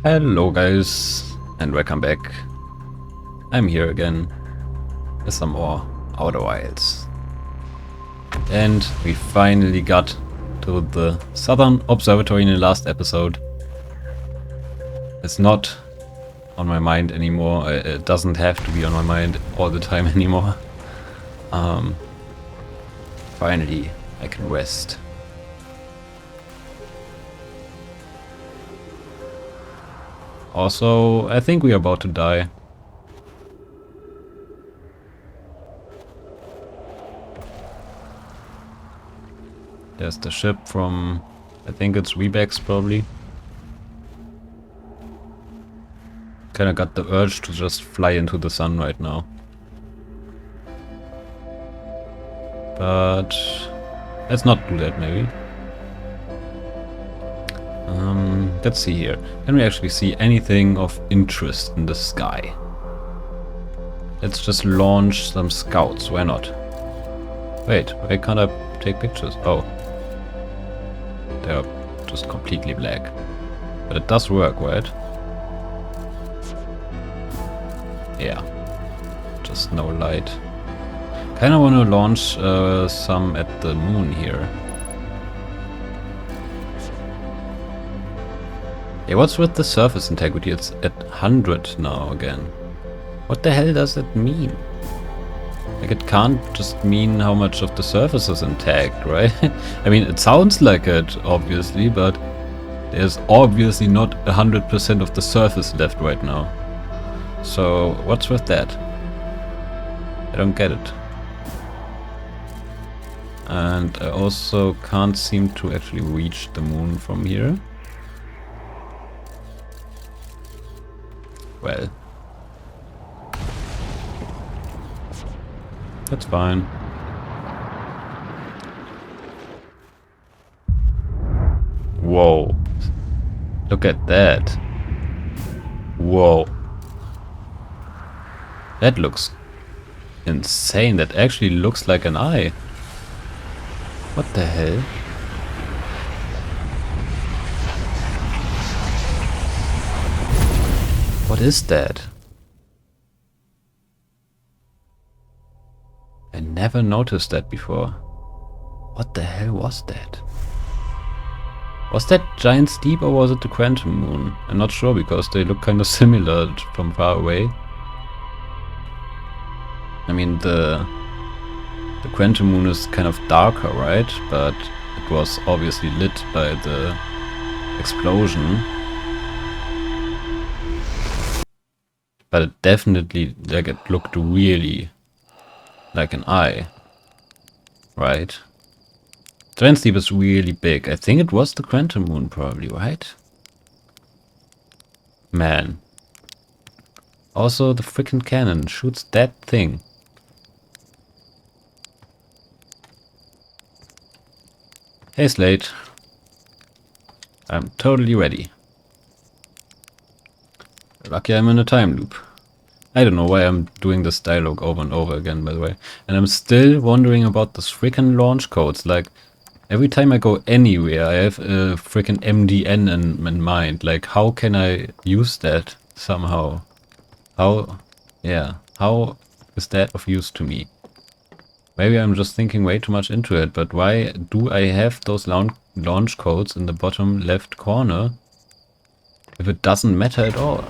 Hello guys, and welcome back. I'm here again with some more Outer Wilds. And we finally got to the Southern Observatory in the last episode. It's not on my mind anymore. It doesn't have to be on my mind all the time anymore. Finally, I can rest. Also, I think we are about to die. There's the ship from, I think it's Webex probably. Kinda got the urge to just fly into the sun right now. But let's not do that maybe. Let's see here. Can we actually see anything of interest in the sky? Let's just launch some scouts, why not? Wait, why can't I take pictures? Oh. They're just completely black. But it does work, right? Yeah. Just no light. Kinda wanna launch some at the moon here. Hey, what's with the surface integrity? It's at 100 now again. What the hell does that mean? Like, it can't just mean how much of the surface is intact, right? I mean, it sounds like it, obviously, but there's obviously not 100% of the surface left right now. So, what's with that? I don't get it. And I also can't seem to actually reach the moon from here. Well, that's fine. Whoa. Look at that. Whoa. That looks insane. That actually looks like an eye. What the hell? What is that? I never noticed that before. What the hell was that? Was that giant steep or was it the quantum moon? I'm not sure because they look kind of similar from far away. I mean, the quantum moon is kind of darker, right? But it was obviously lit by the explosion. But it definitely, like, it looked really like an eye, right? Giant Steep is really big. I think it was the quantum moon probably, right? Man. Also, the freaking cannon shoots that thing. Hey Slate. I'm totally ready. Lucky I'm in a time loop. I don't know why I'm doing this dialogue over and over again, by the way. And I'm still wondering about those freaking launch codes. Like, every time I go anywhere, I have a freaking MDN in mind. Like, how can I use that somehow? How is that of use to me? Maybe I'm just thinking way too much into it, but why do I have those launch codes in the bottom left corner if it doesn't matter at all?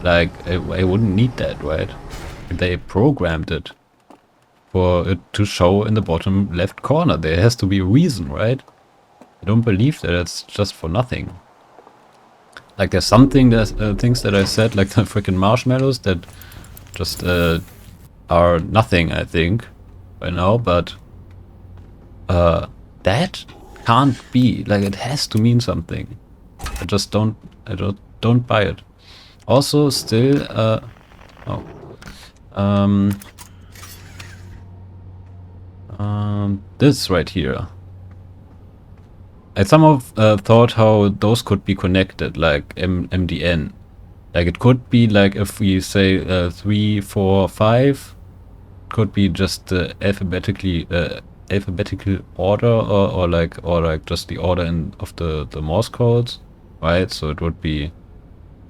Like, I wouldn't need that, right? They programmed it for it to show in the bottom left corner. There has to be a reason, right? I don't believe that it's just for nothing. Like, there's something that things that I said, like the freaking marshmallows, that just are nothing, I think, by now. But that can't be. Like, it has to mean something. I just don't buy it. Also, still, this right here. I somehow thought how those could be connected, like MDN. Like, it could be like if we say 3, 4, 5, could be just alphabetical order, or like just the order of the Morse codes. right? So it would be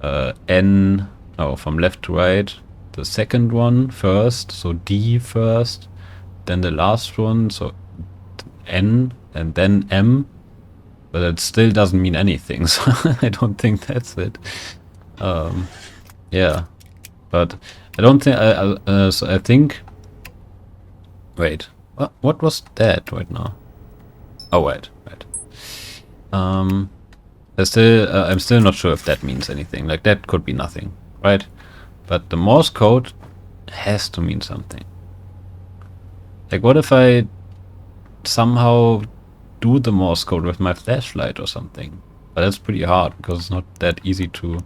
N, no, from left to right, the second one first, so D first, then the last one, so N, and then M, but it still doesn't mean anything, so I don't think that's it. Yeah, but I don't think, so I think, wait, what was that right now? Oh, right. I'm still not sure if that means anything. Like, that could be nothing, right? But the Morse code has to mean something. Like, what if I somehow do the Morse code with my flashlight or something? But that's pretty hard because it's not that easy to...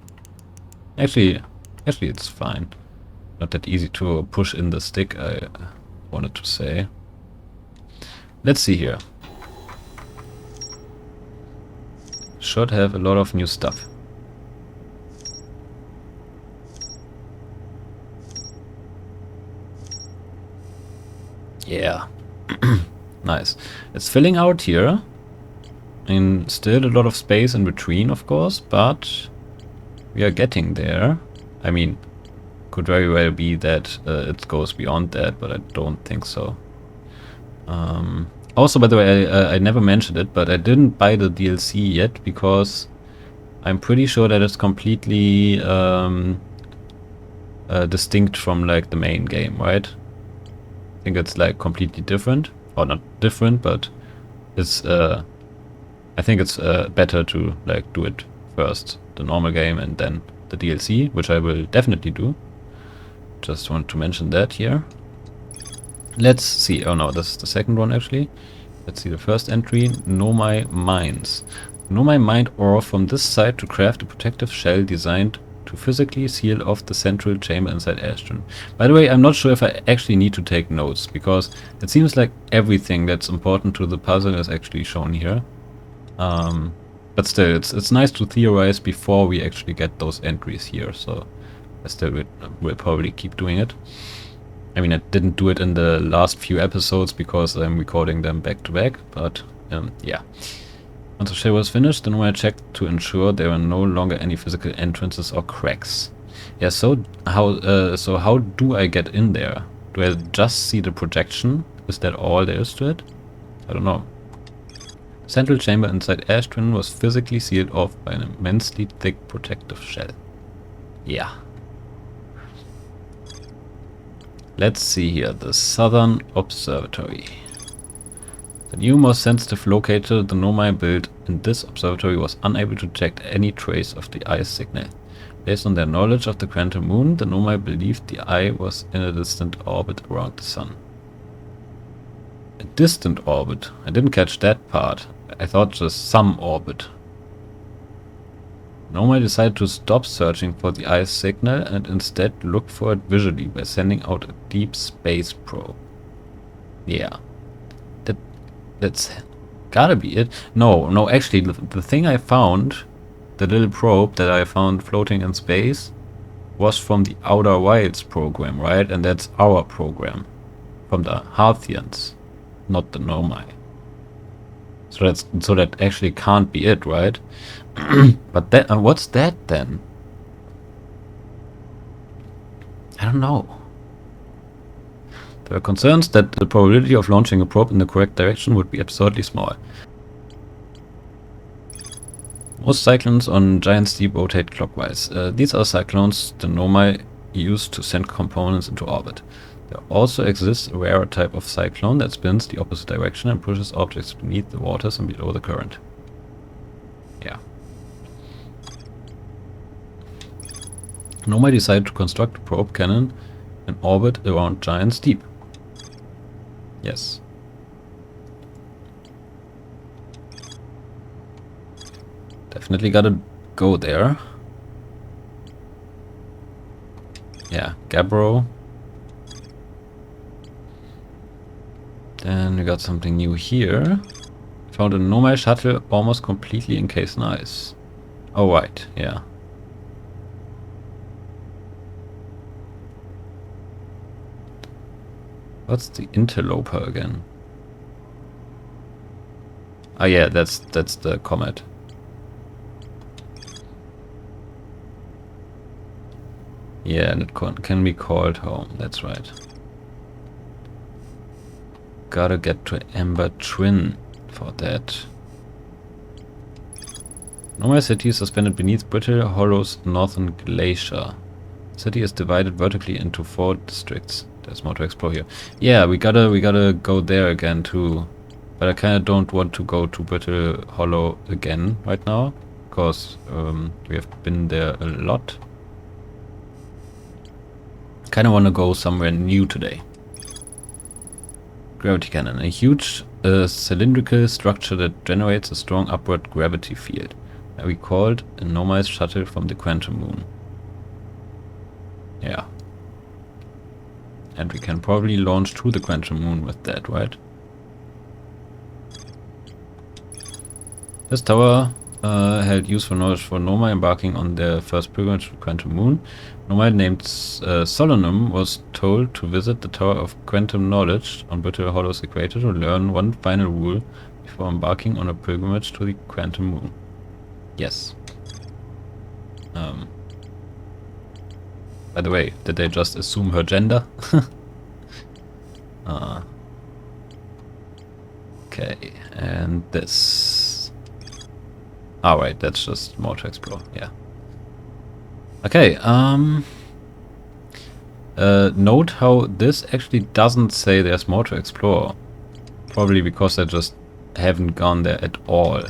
Actually, it's fine. Not that easy to push in the stick, I wanted to say. Let's see here. Should have a lot of new stuff. Yeah. Nice. It's filling out here. I mean, still a lot of space in between, of course, but we are getting there. I mean, could very well be that it goes beyond that, but I don't think so. Also, by the way, I never mentioned it, but I didn't buy the DLC yet because I'm pretty sure that it's completely distinct from like the main game, right? I think it's like completely different, or not different, but it's I think it's better to like do it first, the normal game, and then the DLC, which I will definitely do. Just want to mention that here. Let's see. Oh no, this is the second one actually. Let's see the first entry. Nomai mines. Nomai mined ore from this site to craft a protective shell designed to physically seal off the central chamber inside Ashton. By the way, I'm not sure if I actually need to take notes, because it seems like everything that's important to the puzzle is actually shown here. But still, it's nice to theorize before we actually get those entries here, so I still will probably keep doing it. I mean, I didn't do it in the last few episodes because I'm recording them back to back, but yeah. Once the shell was finished, then I checked to ensure there were no longer any physical entrances or cracks. Yeah, so how do I get in there? Do I just see the projection? Is that all there is to it? I don't know. Central chamber inside Ash Twin was physically sealed off by an immensely thick protective shell. Yeah. Let's see here, the Southern Observatory. The new, most sensitive locator the Nomai built in this observatory was unable to detect any trace of the eye's signal. Based on their knowledge of the Quantum Moon, the Nomai believed the eye was in a distant orbit around the sun. A distant orbit? I didn't catch that part. I thought just some orbit. Nomai decided to stop searching for the eye's signal and instead look for it visually by sending out a deep space probe. Yeah. That's gotta be it. No, actually, the thing I found, the little probe that I found floating in space, was from the Outer Wilds program, right? And that's our program. From the Harthians, not the Nomai. So that actually can't be it, right? But that what's that then? I don't know. There are concerns that the probability of launching a probe in the correct direction would be absurdly small. Most cyclones on Giant's Deep rotate clockwise. These are cyclones the Nomai use to send components into orbit. There also exists a rarer type of cyclone that spins the opposite direction and pushes objects beneath the waters and below the current. Yeah. Nomai decided to construct a probe cannon in orbit around Giant's Deep. Yes. Definitely gotta go there. Yeah, Gabbro. Then we got something new here. Found a Nomai shuttle almost completely encased in ice. Oh right, yeah. What's the interloper again? Ah yeah, that's the comet. Yeah, and it can be called home, that's right. Gotta get to Ember Twin for that. Nomai city is suspended beneath Brittle Hollow's northern glacier. The city is divided vertically into 4 districts. There's more to explore here. Yeah, we gotta go there again too. But I kinda don't want to go to Brittle Hollow again right now. Because we have been there a lot. Kinda wanna go somewhere new today. Gravity cannon. A huge cylindrical structure that generates a strong upward gravity field. We called a Nomai's shuttle from the Quantum Moon. Yeah. And we can probably launch to the Quantum Moon with that, right? This tower held useful knowledge for Nomai embarking on their first pilgrimage to the Quantum Moon. Nomai named Solanum was told to visit the Tower of Quantum Knowledge on Brittle Hollow's equator to learn one final rule before embarking on a pilgrimage to the Quantum Moon. Yes. By the way, did they just assume her gender? Okay, and this. Alright, that's just more to explore, yeah. Okay, note how this actually doesn't say there's more to explore. Probably because I just haven't gone there at all.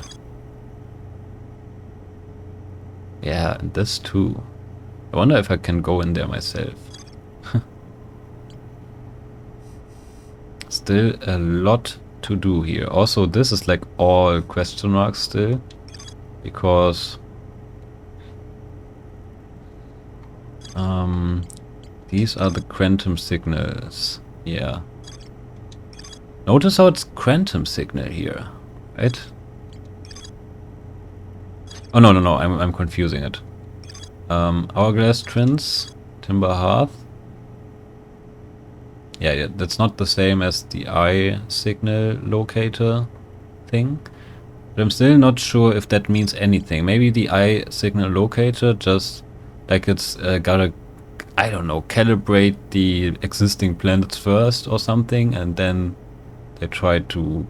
Yeah, and this too. I wonder if I can go in there myself. Still a lot to do here. Also, this is like all question marks still. Because these are the quantum signals. Yeah. Notice how it's quantum signal here, right? Oh no, I'm confusing it. Hourglass twins, timber hearth. Yeah, that's not the same as the eye signal locator thing. But I'm still not sure if that means anything. Maybe the eye signal locator just like it's gotta, I don't know, calibrate the existing planets first or something, and then they try to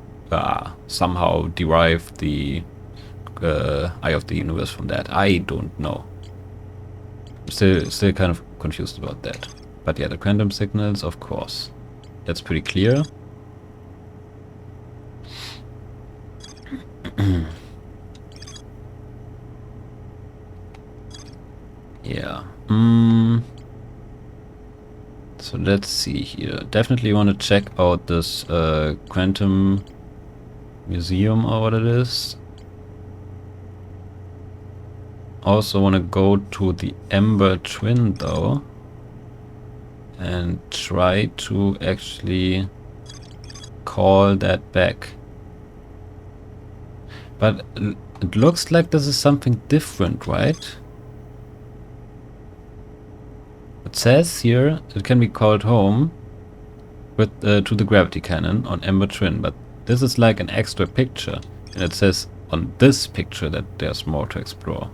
somehow derive the eye of the universe from that. I don't know. Still kind of confused about that. But yeah, the quantum signals, of course. That's pretty clear. Yeah. So let's see here. Definitely want to check out this quantum museum or what it is. Also want to go to the Ember Twin though. And try to actually call that back. But it looks like this is something different, right? It says here it can be called home with to the gravity cannon on Ember Twin, but this is like an extra picture, and it says on this picture that there's more to explore.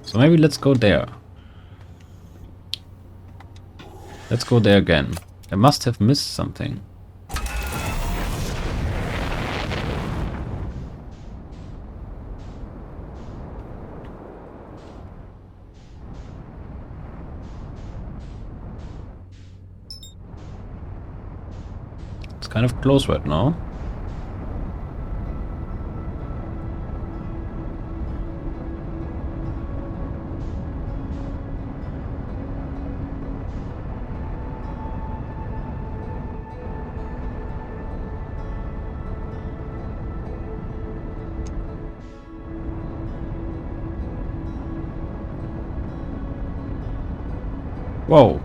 So maybe let's go there. Let's go there again. I must have missed something. It's kind of close right now. Whoa.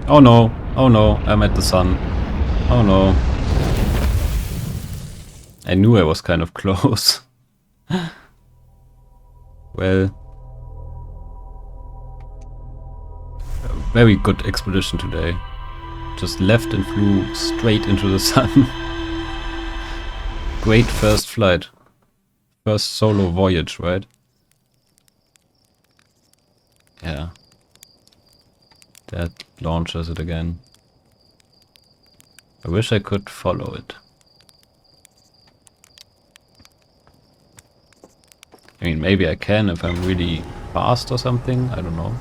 Oh no, I'm at the sun. Oh no. I knew I was kind of close. Well. A very good expedition today. Just left and flew straight into the sun. great first flight. First solo voyage, right? Yeah. That launches it again. I wish I could follow it. I mean, maybe I can if I'm really fast or something. I don't know.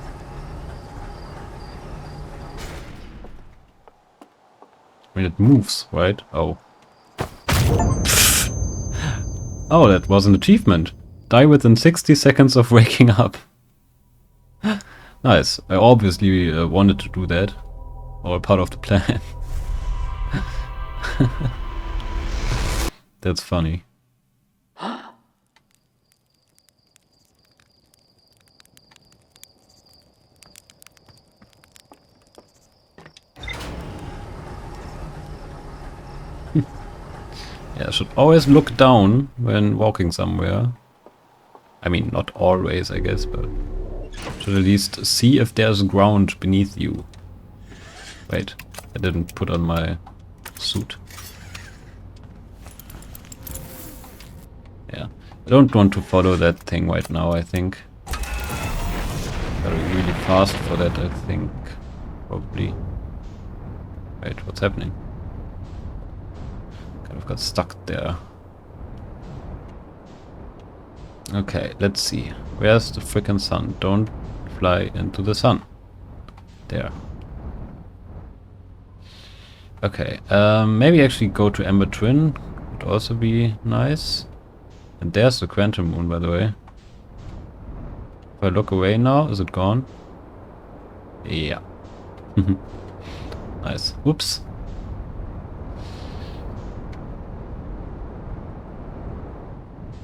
I mean, it moves, right? Oh. Oh, that was an achievement. Die within 60 seconds of waking up. Nice. I obviously wanted to do that. Or part of the plan. That's funny. Yeah, I should always look down when walking somewhere. I mean, not always, I guess, but should at least see if there's ground beneath you. Wait, I didn't put on my suit. Yeah, I don't want to follow that thing right now, I think. Gotta be really fast for that, I think. Probably. Wait, what's happening? Kind of got stuck there. Okay, let's see. Where's the frickin' sun? Don't fly into the sun. There. Okay, maybe actually go to Ember Twin. Would also be nice. And there's the quantum moon, by the way. If I look away now, is it gone? Yeah. Nice. Whoops.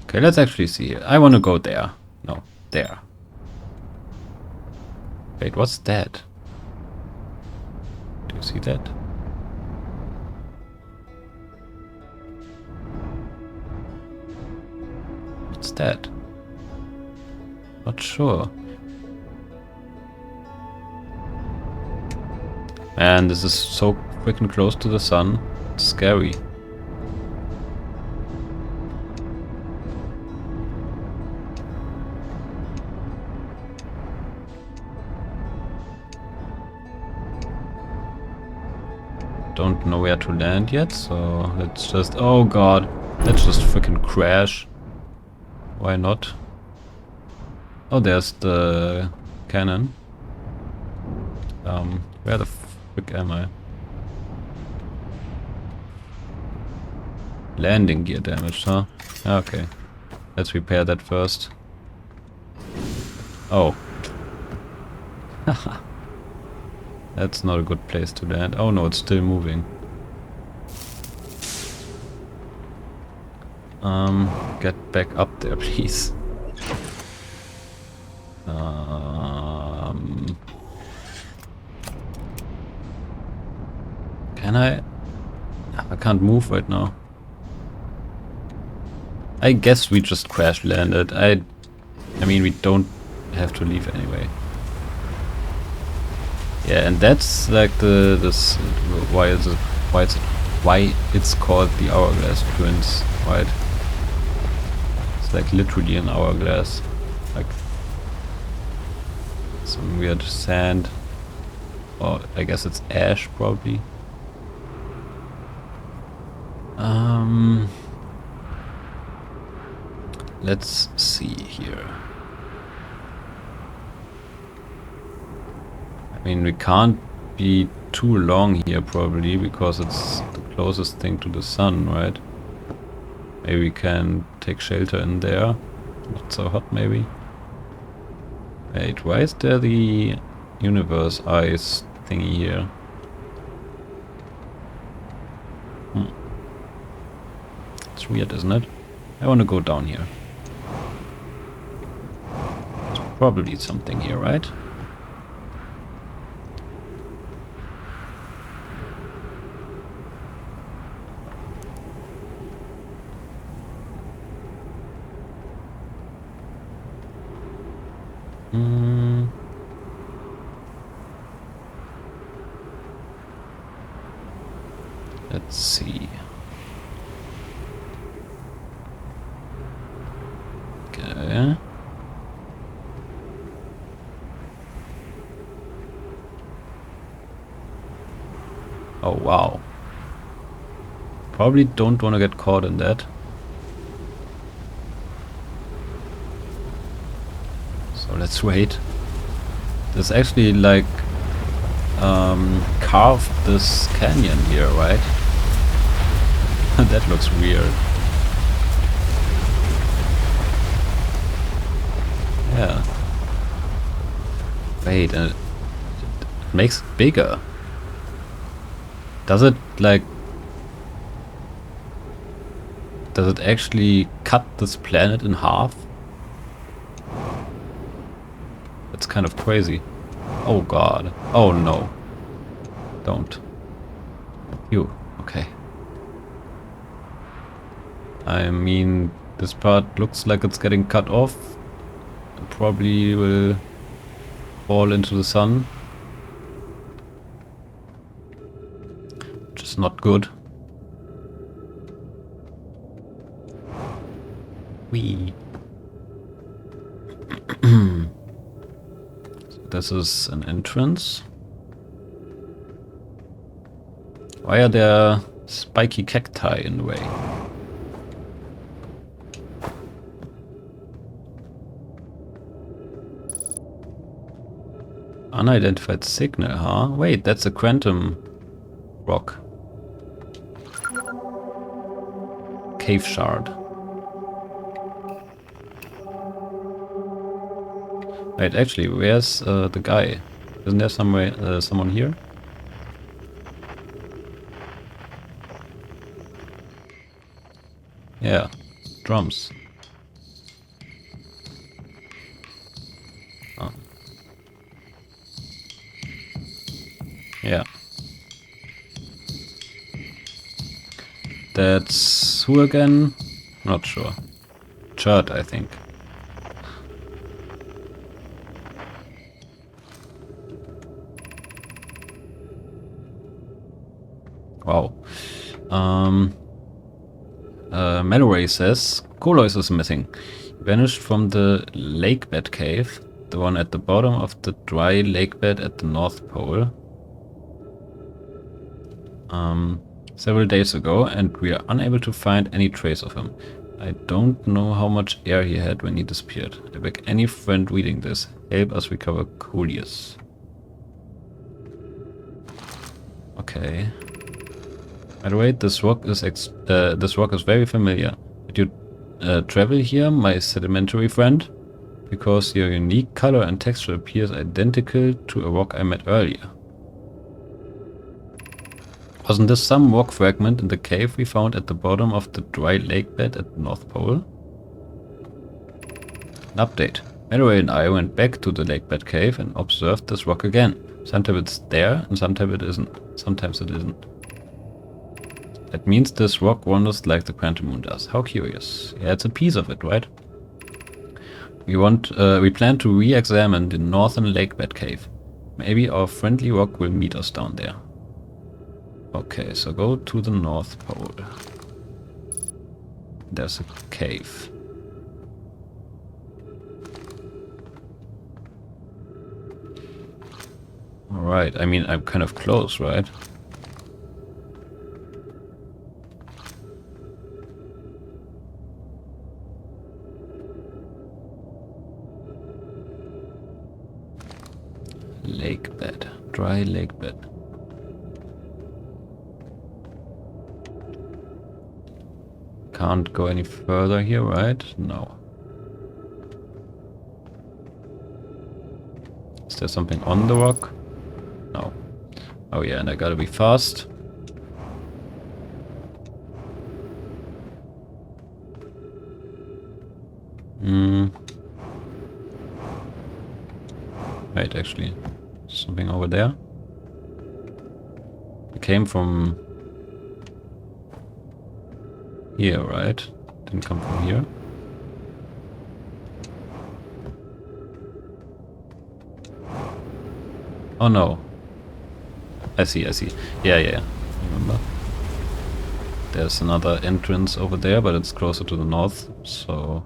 Okay, let's actually see. I want to go there. No, there. Wait, what's that? Do you see that? What's that? Not sure. Man, this is so freaking close to the sun. It's scary. Don't know where to land yet, so let's just... Oh god, let's just freaking crash. Why not? Oh, there's the cannon. Where the frick am I? Landing gear damage, huh? Okay. Let's repair that first. Oh. Haha. That's not a good place to land. Oh no, it's still moving. Get back up there, please. Can I? I can't move right now. I guess we just crash landed. I mean, we don't have to leave anyway. Yeah, and that's like why it's called the Hourglass Twins, right? It's like literally an hourglass, like some weird sand, or I guess it's ash probably. Let's see here. I mean, we can't be too long here probably because it's the closest thing to the sun, right? Maybe we can take shelter in there. Not so hot maybe. Wait, why is there the universe eyes thingy here? It's weird, isn't it? I want to go down here. There's probably something here, right? Let's see. Oh, wow. Probably don't want to get caught in that. So let's wait. There's actually like carved this canyon here, right? That looks weird. Yeah. Wait, and it makes it bigger. Does it like... Does it actually cut this planet in half? That's kind of crazy. Oh god. Oh no. Don't. You. Okay. I mean, this part looks like it's getting cut off. It probably will fall into the sun. Which is not good. Wee. So this is an entrance. Why are there spiky cacti in the way? Unidentified signal, huh? Wait, that's a quantum rock. Cave shard. Wait, actually, where's the guy? Isn't there somewhere someone here? Yeah, drums. Oh. Yeah. That's who again? Not sure. Chert, I think. Wow. Mallory says, Kolois is missing. Vanished from the lake bed cave, the one at the bottom of the dry lake bed at the North Pole. Several days ago, and we are unable to find any trace of him. I don't know how much air he had when he disappeared. I beg any friend reading this, help us recover Coolius. Okay. By the way, this rock is very familiar. Did you travel here, my sedimentary friend? Because your unique color and texture appears identical to a rock I met earlier. Wasn't this some rock fragment in the cave we found at the bottom of the dry lake bed at the North Pole? An update. Mallory and I went back to the lake bed cave and observed this rock again. Sometimes it's there and sometimes it isn't. Sometimes it isn't. That means this rock wanders like the quantum moon does. How curious. Yeah, it's a piece of it, right? We plan to re-examine the northern lake bed cave. Maybe our friendly rock will meet us down there. Okay, so go to the North Pole. There's a cave. Alright, I mean, I'm kind of close, right? Lake bed. Dry lake bed. Can't go any further here, right? No. Is there something on the rock? No. Oh yeah, and I gotta be fast. Wait, actually. Something over there. It came from here, right? Didn't come from here. Oh no. I see. Yeah. Remember? There's another entrance over there, but it's closer to the north, so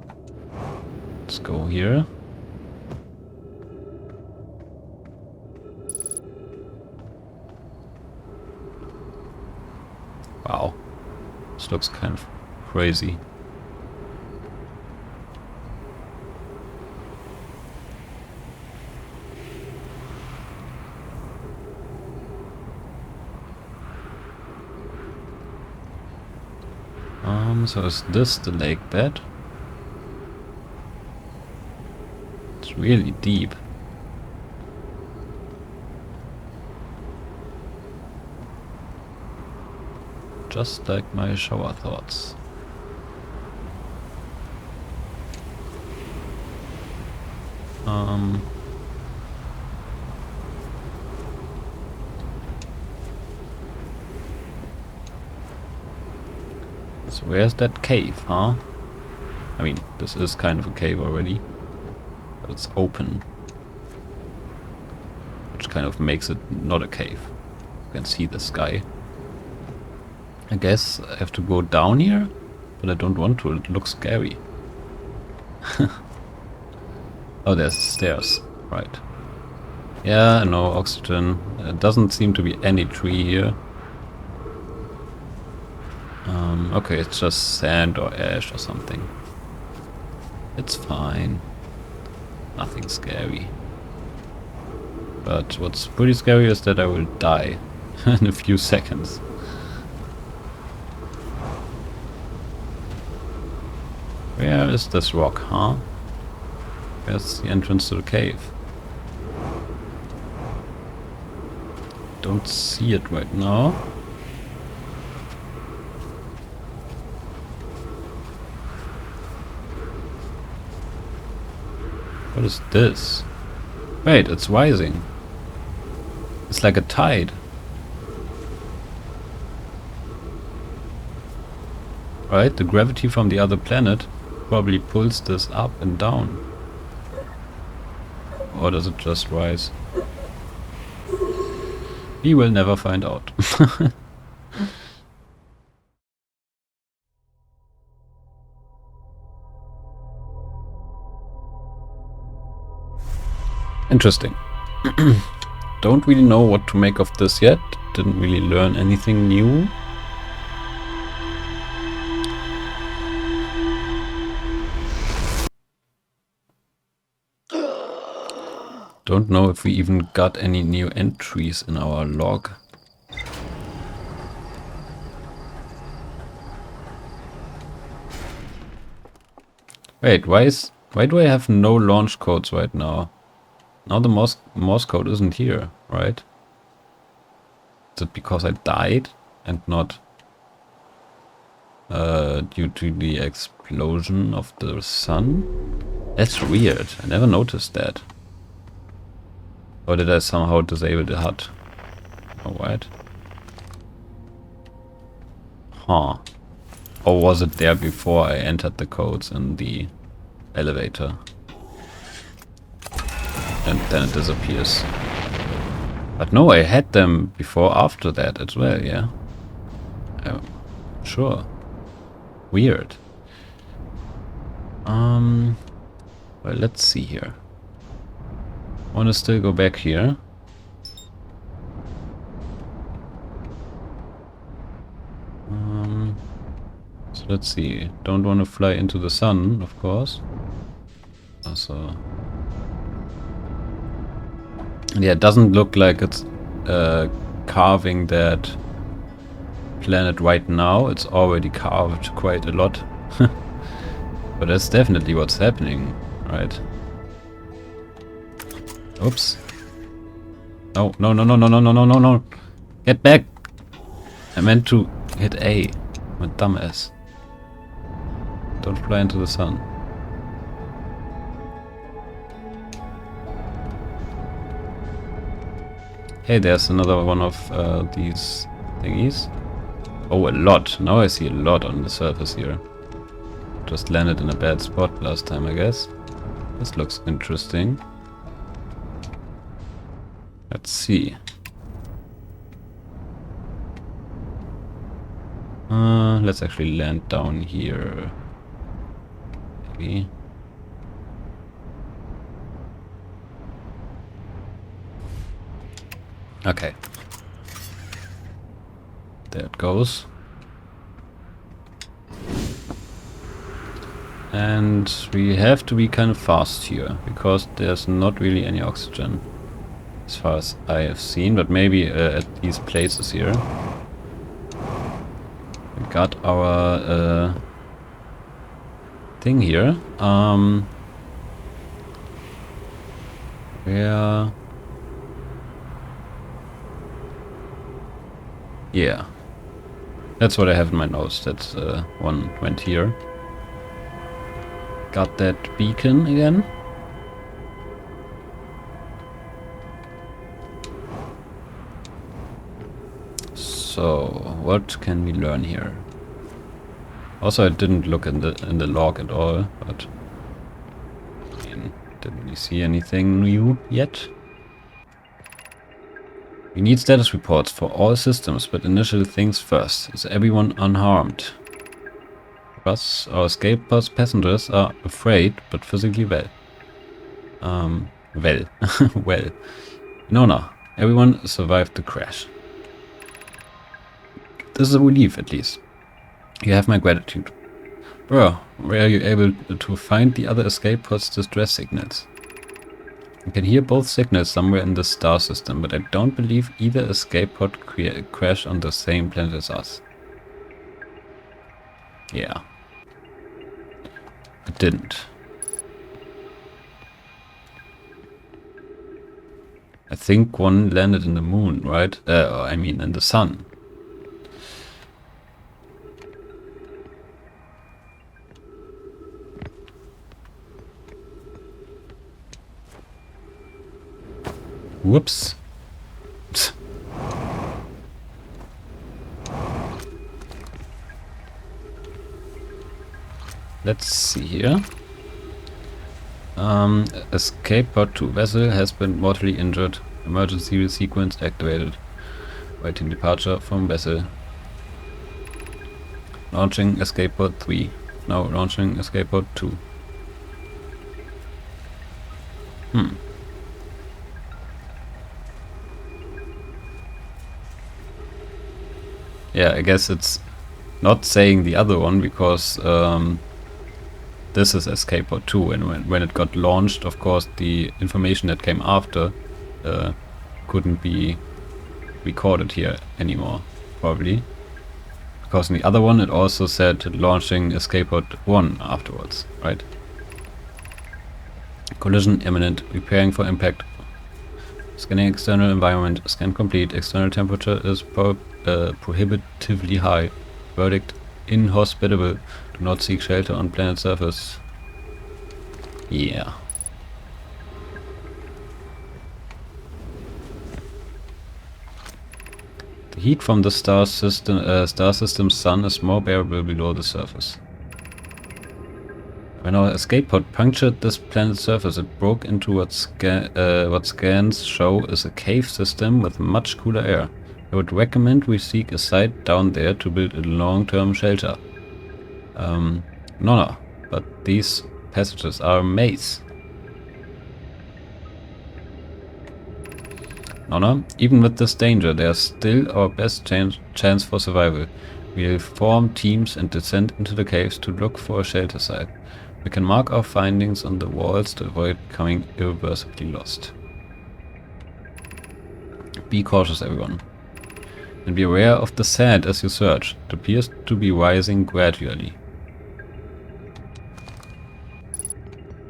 let's go here. Wow. This looks kind of crazy. So is this the lake bed? It's really deep. Just like my shower thoughts. So where's that cave, huh? I mean, this is kind of a cave already, but it's open, which kind of makes it not a cave. You can see the sky. I guess I have to go down here, but I don't want to. It looks scary. Oh, there's stairs. Right. Yeah, no oxygen. There doesn't seem to be any tree here. Okay, it's just sand or ash or something. It's fine. Nothing scary. But what's pretty scary is that I will die in a few seconds. Where is this rock, huh? Where's the entrance to the cave? Don't see it right now. What is this? Wait, it's rising. It's like a tide. Right, the gravity from the other planet probably pulls this up and down. Or does it just rise? We will never find out. Interesting. Don't really know what to make of this yet. Didn't really learn anything new. Don't know if we even got any new entries in our log. Wait, why do I have no launch codes right now? Now the Morse code isn't here, right? Is it because I died and not due to the explosion of the sun? That's weird. I never noticed that. Or did I somehow disable the HUD? Alright. Huh. Or was it there before I entered the codes in the elevator? And then it disappears. But no, I had them before, after that as well, yeah? Sure. Weird. Well, let's see here. I want to still go back here. So let's see. Don't want to fly into the sun, of course. Also, yeah, it doesn't look like it's carving that planet right now. It's already carved quite a lot. But that's definitely what's happening, right? Oops. No, no, no, no, no, no, no, no, no, no. Get back! I meant to hit A. I'm a dumbass. Don't fly into the sun. Hey, there's another one of these thingies. Oh, a lot. Now I see a lot on the surface here. Just landed in a bad spot last time, I guess. This looks interesting. Let's see. Let's actually land down here. Maybe. Okay. There it goes. And we have to be kind of fast here, because there's not really any oxygen, as far as I have seen, but maybe at these places here. We got our thing here. Where... Yeah. That's what I have in my notes. That's one went here. Got that beacon again. So, what can we learn here? Also, I didn't look in the log at all, but I mean, didn't really see anything new yet. We need status reports for all systems, but initial things first. Is everyone unharmed? Us, our escape pod passengers are afraid, but physically well. Well. Nona, everyone survived the crash. This is a relief, at least. You have my gratitude. Bro, were you able to find the other escape pod's distress signals? I can hear both signals somewhere in the star system, but I don't believe either escape pod crashed on the same planet as us. Yeah. It didn't. I think one landed in the moon, right? I mean in the sun. Whoops. Let's see here. Escape pod 2 vessel has been mortally injured. Emergency sequence activated. Waiting departure from vessel. Launching escape pod 3. Now launching escape pod 2. Yeah, I guess it's not saying the other one because this is escape pod 2, and when it got launched, of course, the information that came after couldn't be recorded here anymore, probably. Because in the other one, it also said launching escape pod 1 afterwards, right? Collision imminent, preparing for impact. Scanning external environment, scan complete. External temperature is prohibitively high. Verdict, inhospitable. Do not seek shelter on planet surface. Yeah. The heat from the star system's sun is more bearable below the surface. When our escape pod punctured this planet's surface, it broke into what scans show is a cave system with much cooler air. I would recommend we seek a site down there to build a long-term shelter. No, but these passages are a maze. No, even with this danger, they are still our best chance for survival. We'll form teams and descend into the caves to look for a shelter site. We can mark our findings on the walls to avoid becoming irreversibly lost. Be cautious, everyone. And be aware of the sand as you search. It appears to be rising gradually.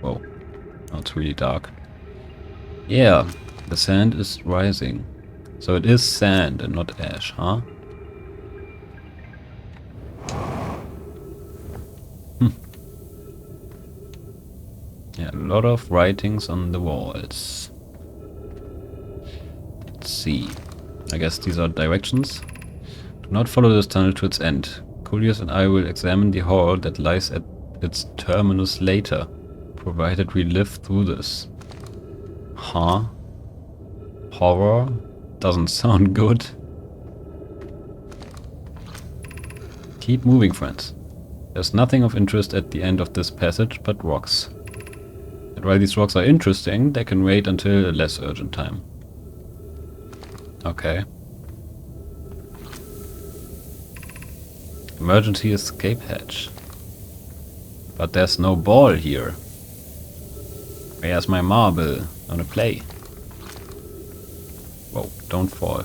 Whoa. Now it's really dark. Yeah, the sand is rising. So it is sand and not ash, huh? Yeah, a lot of writings on the walls. Let's see. I guess these are directions. Do not follow this tunnel to its end. Coolius and I will examine the hall that lies at its terminus later, provided we live through this. Huh? Horror? Doesn't sound good. Keep moving, friends. There's nothing of interest at the end of this passage but rocks. And while these rocks are interesting, they can wait until a less urgent time. Okay. Emergency escape hatch. But there's no ball here. Where's my marble? I wanna play. Whoa, don't fall.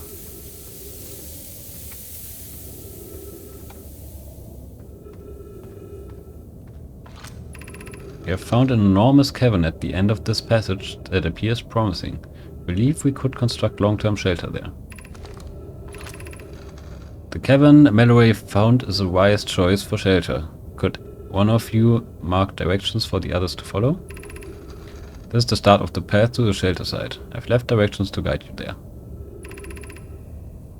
We have found an enormous cavern at the end of this passage that appears promising. Believe we could construct long-term shelter there. The cavern Melloway found is a wise choice for shelter. Could one of you mark directions for the others to follow? This is the start of the path to the shelter site. I've left directions to guide you there.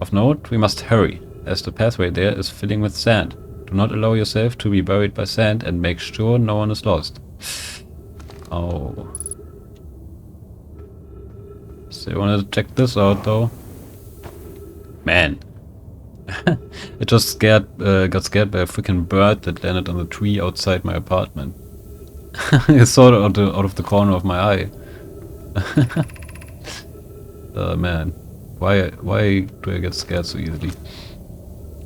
Of note, we must hurry, as the pathway there is filling with sand. Do not allow yourself to be buried by sand and make sure no one is lost. Oh. Still wanted to check this out though. Man. It just got scared by a freaking bird that landed on the tree outside my apartment. I saw it out of the corner of my eye. Oh man. Why do I get scared so easily?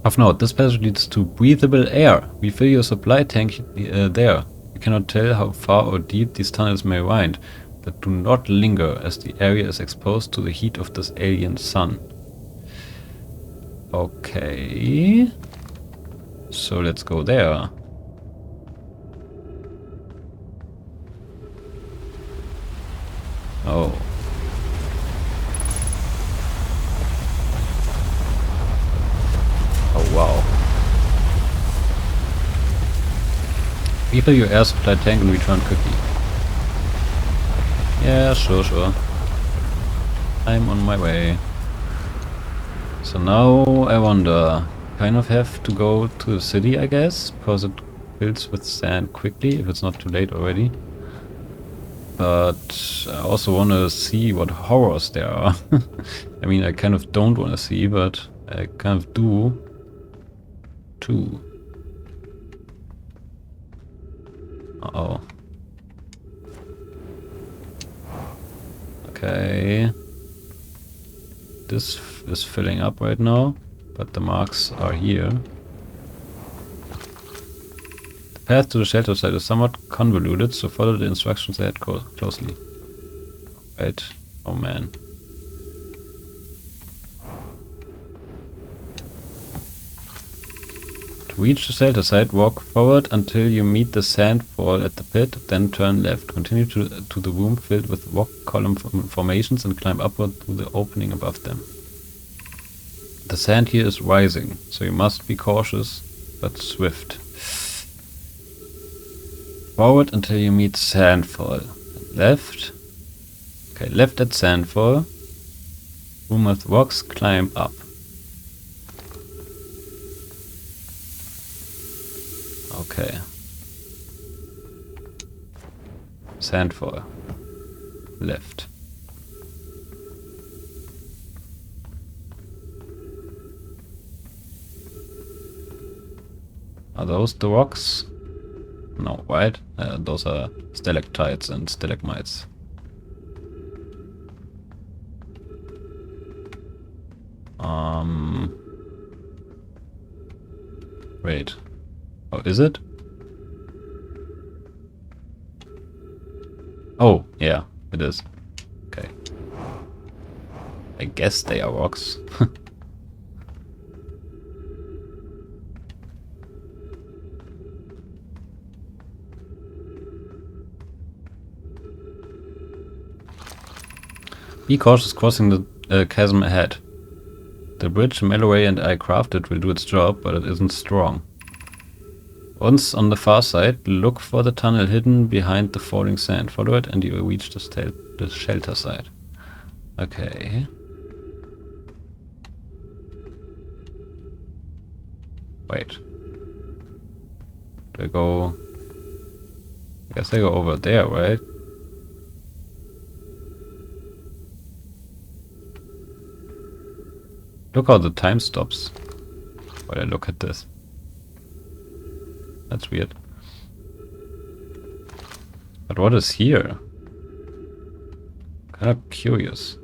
Of note, this passage leads to breathable air. Refill your supply tank there. You cannot tell how far or deep these tunnels may wind, but do not linger as the area is exposed to the heat of this alien sun. Okay. So let's go there. Oh. Oh wow. Refill your air supply tank and return quickly. Yeah, sure. I'm on my way. So now I wonder, kind of have to go to the city, I guess, because it fills with sand quickly, if it's not too late already. But I also want to see what horrors there are. I mean, I kind of don't want to see, but I kind of do too. Uh-oh. Okay. This is filling up right now, but the marks are here. The path to the shelter site is somewhat convoluted, so follow the instructions ahead closely. Right. Oh man. To reach the shelter site, walk forward until you meet the sand fall at the pit, then turn left. Continue to the room filled with rock column formations and climb upward through the opening above them. The sand here is rising, so you must be cautious but swift. Forward until you meet sandfall. Left. Okay, left at sandfall. Room with rocks, climb up. Okay. Sandfall. Left. Are those the rocks? No, right? Those are stalactites and stalagmites. Wait. Oh, is it? Oh, yeah, it is. Okay. I guess they are rocks. Be cautious crossing the chasm ahead. The bridge Melloway and I crafted will do its job, but it isn't strong. Once on the far side, look for the tunnel hidden behind the falling sand. Follow it and you will reach the shelter site. Okay. Wait. Do I go... I guess I go over there, right? Look how the time stops while I look at this. That's weird. But what is here? Kind of curious.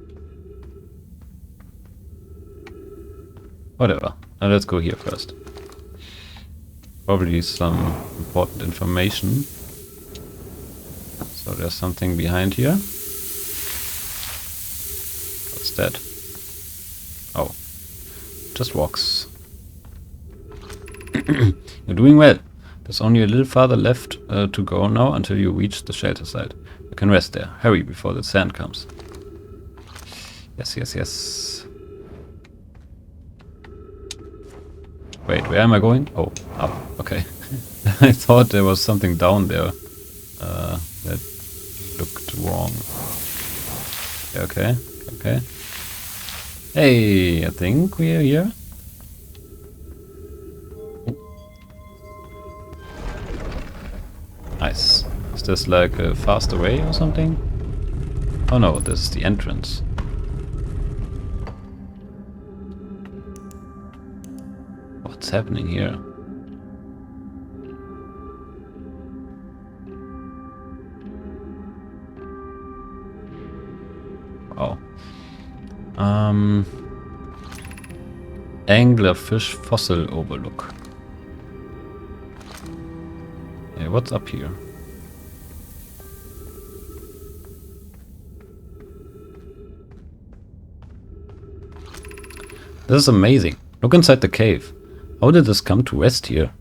Whatever. Now let's go here first. Probably some important information. So there's something behind here. What's that? Oh, just walks. You're doing well. There's only a little farther left to go now until you reach the shelter site. You can rest there. Hurry before the sand comes. Yes, yes, yes. Wait, where am I going? Oh, up. Okay. I thought there was something down there that looked wrong. Okay, okay. Hey, I think we are here. Nice. Is this like a faster way or something? Oh no, this is the entrance. What's happening here? Wow. Anglerfish fossil overlook. Yeah, what's up here? This is amazing. Look inside the cave. How did this come to rest here?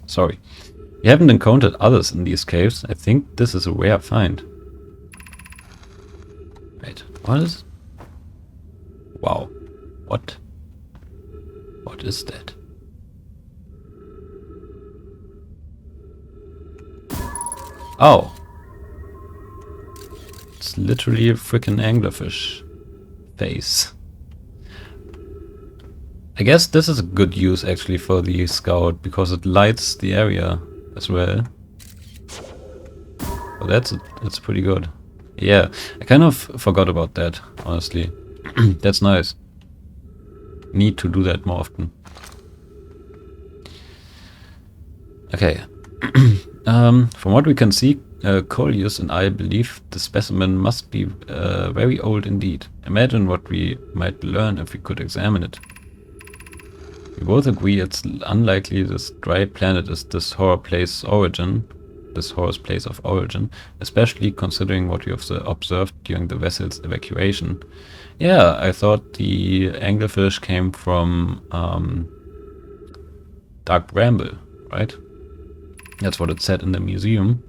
Sorry. We haven't encountered others in these caves. I think this is a rare find. Wait, what is... Wow. What? What is that? Oh. It's literally a freaking anglerfish face. I guess this is a good use actually for the scout because it lights the area as well. Oh, that's pretty good. Yeah, I kind of forgot about that, honestly. That's nice. Need to do that more often. Okay. From what we can see, Coleus and I believe the specimen must be very old indeed. Imagine what we might learn if we could examine it. We both agree it's unlikely this dry planet is this horror's place of origin, especially considering what we have observed during the vessel's evacuation. Yeah, I thought the anglerfish came from Dark Bramble, right? That's what it said in the museum.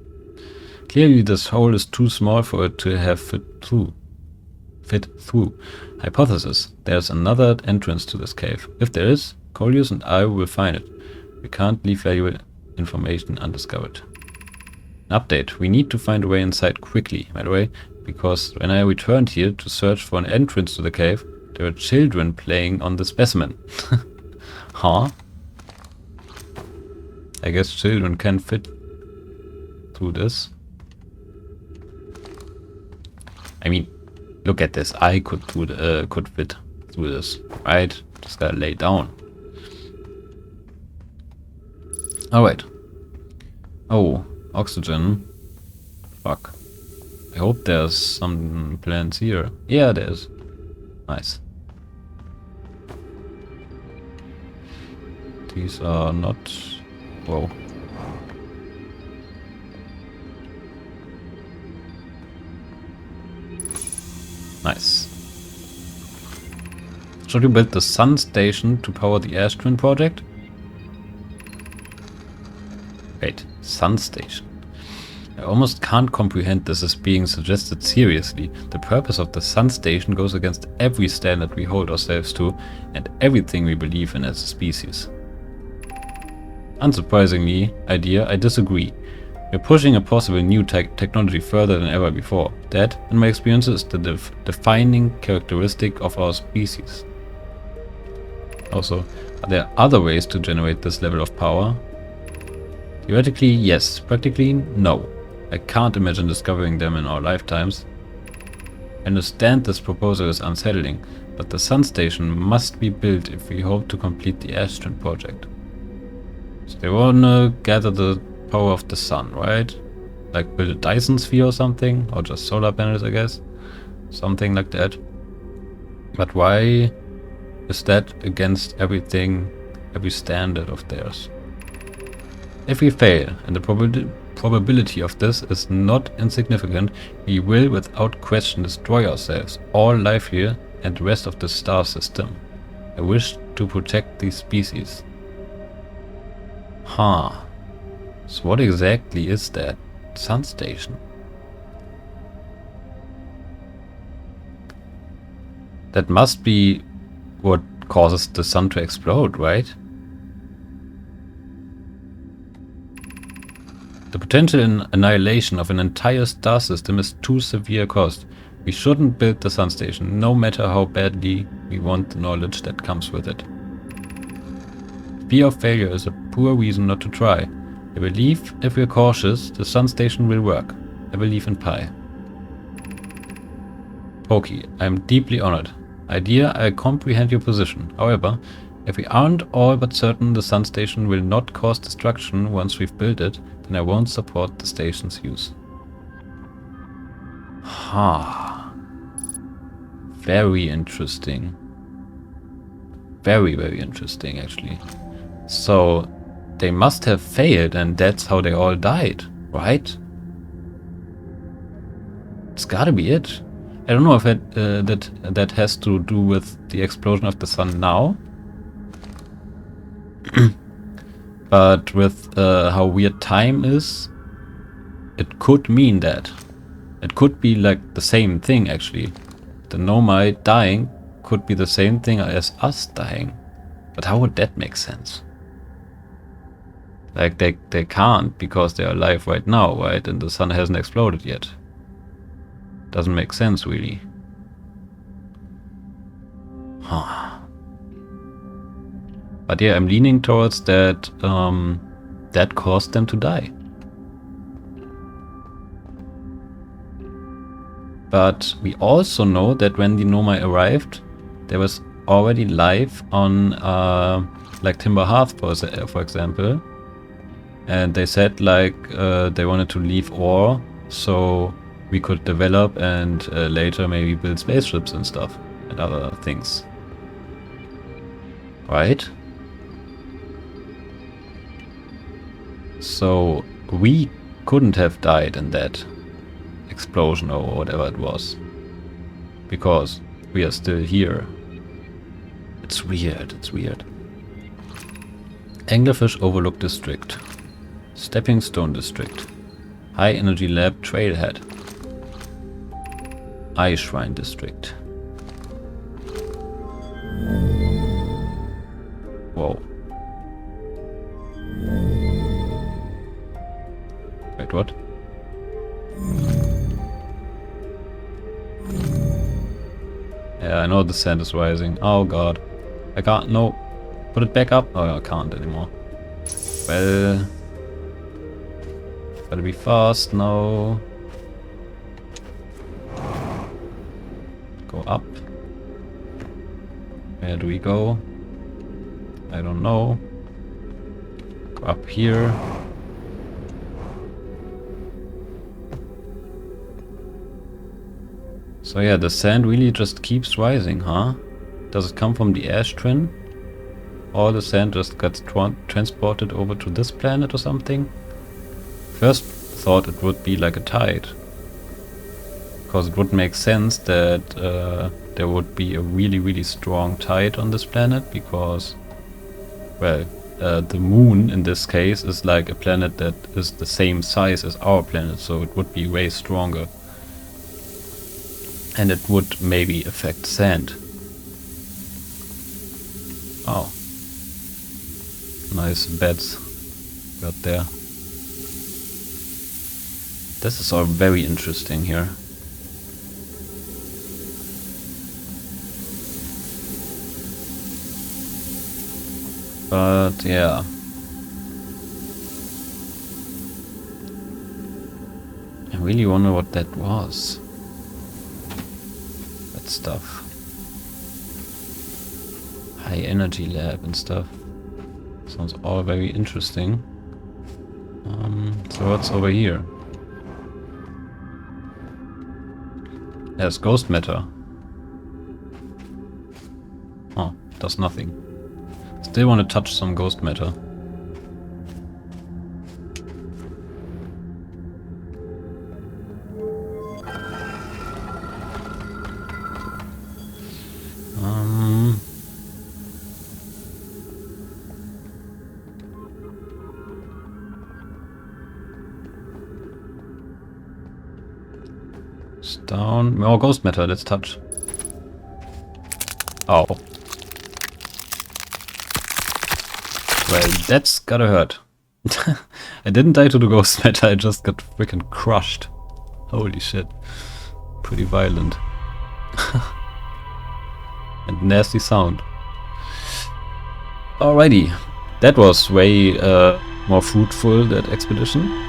Clearly this hole is too small for it to have fit through. Hypothesis. There's another entrance to this cave. If there is, Coleus and I will find it. We can't leave valuable information undiscovered. An update. We need to find a way inside quickly, by the way, because when I returned here to search for an entrance to the cave, there were children playing on the specimen. Huh? I guess children can fit through this. I mean, look at this. I could fit through this, right? Just gotta lay down. All right. Oh, oxygen. Fuck. I hope there's some plants here. Yeah, there's. Nice. These are not... Whoa. Nice. Should we build the Sun Station to power the Ash Twin project? Wait, Sun Station. I almost can't comprehend this as being suggested seriously. The purpose of the Sun Station goes against every standard we hold ourselves to and everything we believe in as a species. Unsurprisingly, I disagree. We're pushing a possible new technology further than ever before. That, in my experience, is the defining characteristic of our species. Also, are there other ways to generate this level of power? Theoretically, yes. Practically, no. I can't imagine discovering them in our lifetimes. I understand this proposal is unsettling, but the Sun Station must be built if we hope to complete the Ash Twin project. So they wanna gather the power of the sun, right? Like build a Dyson sphere or something, or just solar panels, I guess. Something like that. But why is that against everything every standard of theirs. If we fail, and the probability of this is not insignificant, we will without question destroy ourselves, all life here, and the rest of the star system. I wish to protect these species. Huh. So what exactly is that Sun Station? That must be what causes the sun to explode, right? The potential annihilation of an entire star system is too severe a cost. We shouldn't build the Sun Station, no matter how badly we want the knowledge that comes with it. Fear of failure is a poor reason not to try. I believe if we're cautious, the Sun Station will work. I believe in Pi. Pokey, I am deeply honored. Idea, I comprehend your position. However, if we aren't all but certain the Sun Station will not cause destruction once we've built it, then I won't support the station's use. Ha. Very interesting. Very, very interesting, actually. So, they must have failed, and that's how they all died, right? It's gotta be it. I don't know if that has to do with the explosion of the sun now. But with how weird time is, it could mean that. It could be like the same thing, actually. The Nomai dying could be the same thing as us dying. But how would that make sense? Like, they can't because they're alive right now, right? And the sun hasn't exploded yet. Doesn't make sense, really. Huh. But yeah, I'm leaning towards that that caused them to die. But we also know that when the Nomai arrived, there was already life on like Timber Hearth, for example. And they said like they wanted to leave ore so we could develop and later maybe build spaceships and stuff and other things. Right? So we couldn't have died in that explosion or whatever it was. Because we are still here. It's weird, it's weird. Anglerfish Overlook District. Stepping Stone District. High Energy Lab Trailhead. Eye Shrine District. Whoa. Wait, what? Yeah, I know the sand is rising. Oh god. I can't, no. Put it back up. Oh, I can't anymore. Well. Gotta be fast now. Go up. Where do we go? I don't know. Go up here. So yeah, the sand really just keeps rising, huh? Does it come from the Ash Twin? Or the sand just gets transported over to this planet or something? First thought it would be like a tide. Because it would make sense that there would be a really, really strong tide on this planet because, well, the moon in this case is like a planet that is the same size as our planet, so it would be way stronger. And it would maybe affect sand. Oh. Nice beds got there. This is all very interesting here. But yeah. I really wonder what that was. That stuff. High energy lab and stuff. Sounds all very interesting. So what's over here? There's ghost matter. Oh, does nothing. Still want to touch some ghost matter. It's down. More ghost matter, let's touch. Oh. Well, that's gotta hurt. I didn't die to the ghost matter, I just got freaking crushed. Holy shit. Pretty violent. And nasty sound. Alrighty. That was way more fruitful, that expedition.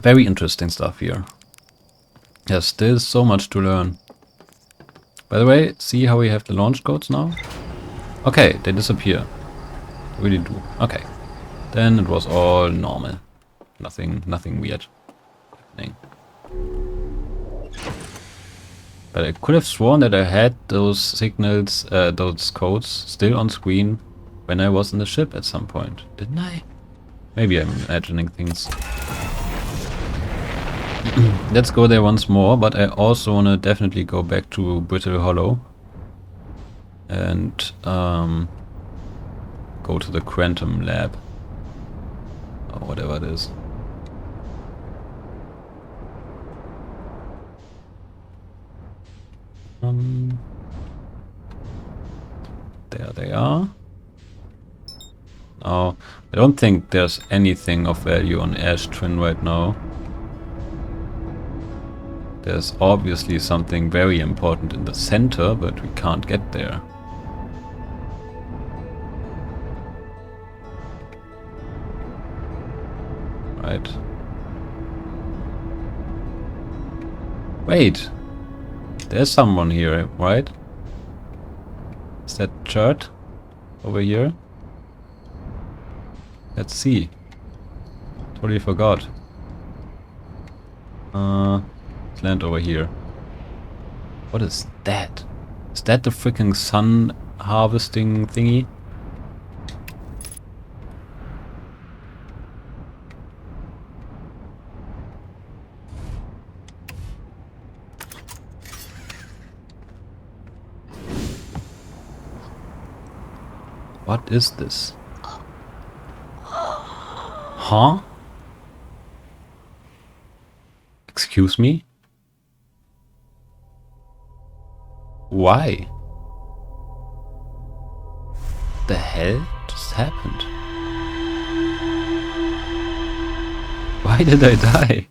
Very interesting stuff here. There's still so much to learn. By the way, see how we have the launch codes now? Okay, they disappear. They really do. Okay. Then it was all normal. Nothing weird happening. But I could have sworn that I had those signals, those codes still on screen when I was in the ship at some point. Didn't I? Maybe I'm imagining things. Let's go there once more, but I also want to definitely go back to Brittle Hollow. And go to the Quantum Lab. Or whatever it is. There they are. Oh, I don't think there's anything of value on Ash Twin right now. There's obviously something very important in the center, but we can't get there. Right. Wait! There's someone here, right? Is that Chert over here? Let's see. Totally forgot. Let's land over here. What is that? Is that the freaking sun harvesting thingy? What is this? Huh? Excuse me? Why? The hell just happened? Why did I die?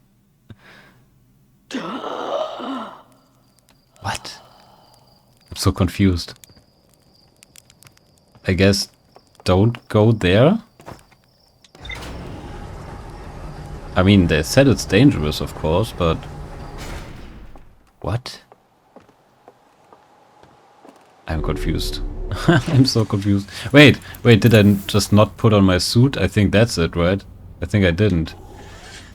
What? I'm so confused. I guess don't go there? I mean, they said it's dangerous, of course, but... What? I'm confused. I'm so confused. Wait, did I just not put on my suit? I think that's it, right? I think I didn't.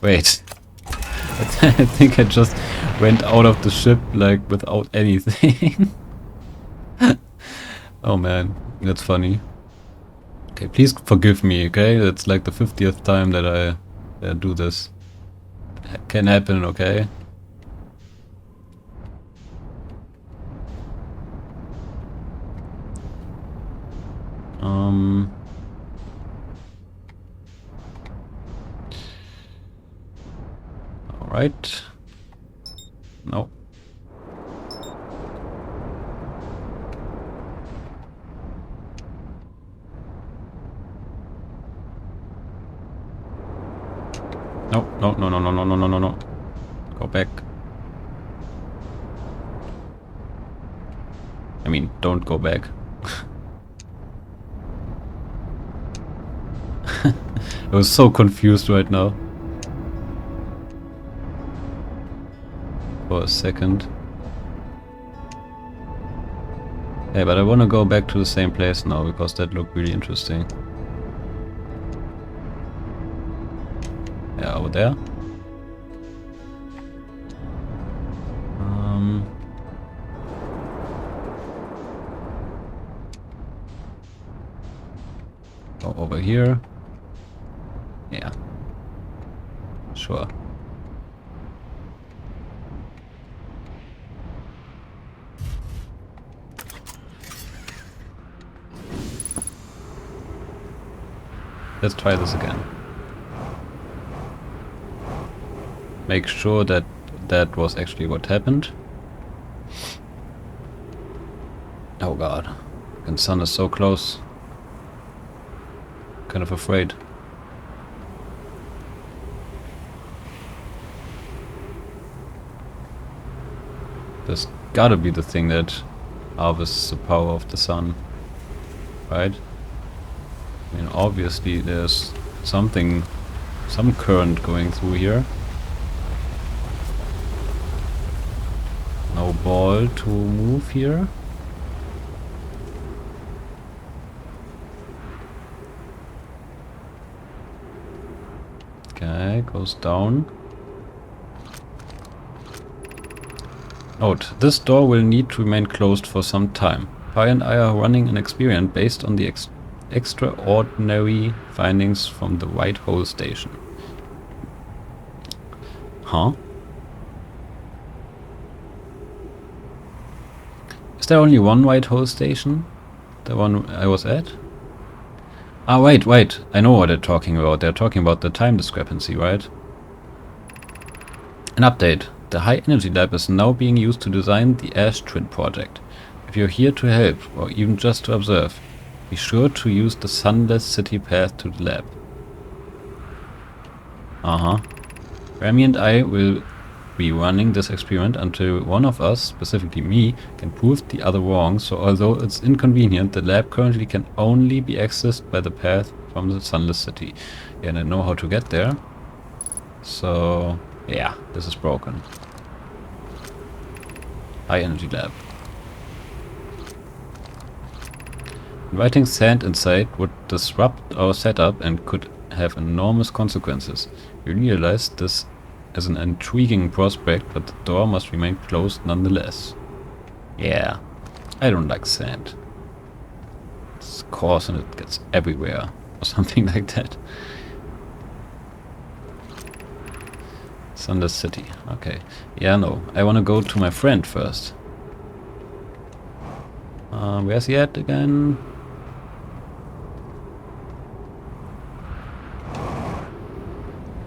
Wait. I think I just went out of the ship, like, without anything. Oh man, that's funny. Okay, please forgive me, okay? It's like the 50th time that I do this. It can happen, okay? Alright. No. No. Go back. I mean, don't go back. I was so confused right now. For a second. Hey, but I want to go back to the same place now, because that looked really interesting. Yeah, over there. Go over here. Yeah. Sure. Let's try this again. Make sure that that was actually what happened. Oh god. And sun is so close. Kind of afraid. There's gotta be the thing that harvests the power of the sun. Right? I mean, obviously there's something, some current going through here. No ball to move here. Okay, goes down. Note, this door will need to remain closed for some time. Pi and I are running an experiment based on the extraordinary findings from the White Hole Station. Huh? Is there only one White Hole Station? The one I was at? Ah, wait. I know what they're talking about. They're talking about the time discrepancy, right? An update. The High Energy Lab is now being used to design the Ember Twin project. If you're here to help, or even just to observe, be sure to use the Sunless City path to the lab. Remy and I will be running this experiment until one of us, specifically me, can prove the other wrong, so although it's inconvenient, the lab currently can only be accessed by the path from the Sunless City. Yeah, and I know how to get there. So, yeah, this is broken. High Energy Lab. Inviting sand inside would disrupt our setup and could have enormous consequences. We realize this as an intriguing prospect, but the door must remain closed nonetheless. Yeah, I don't like sand. It's coarse and it gets everywhere, or something like that. Sunless City, okay. Yeah, no, I wanna go to my friend first. Where's he at again?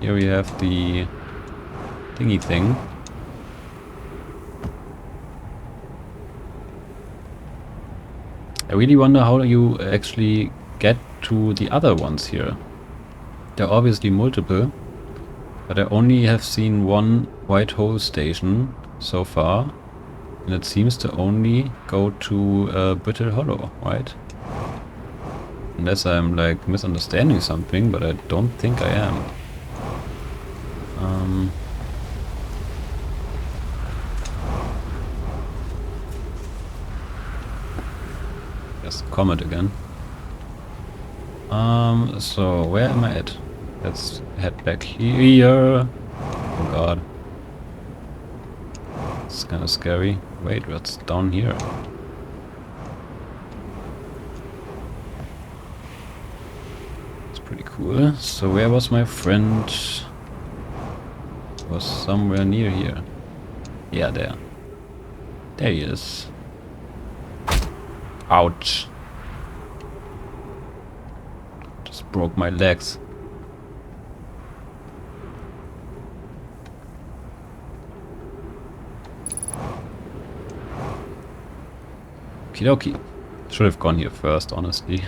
Here we have the thingy thing. I really wonder how you actually get to the other ones here. There are obviously multiple, but I only have seen one White Hole Station so far, and it seems to only go to Brittle Hollow, right? Unless I'm like misunderstanding something, but I don't think I am. Just comment again. So where am I at? Let's head back here. Oh god. It's kind of scary. Wait, what's down here? It's pretty cool. So where was my friend? Was somewhere near here. Yeah, there. There he is. Ouch. Just broke my legs. Okie dokie. Should have gone here first, honestly.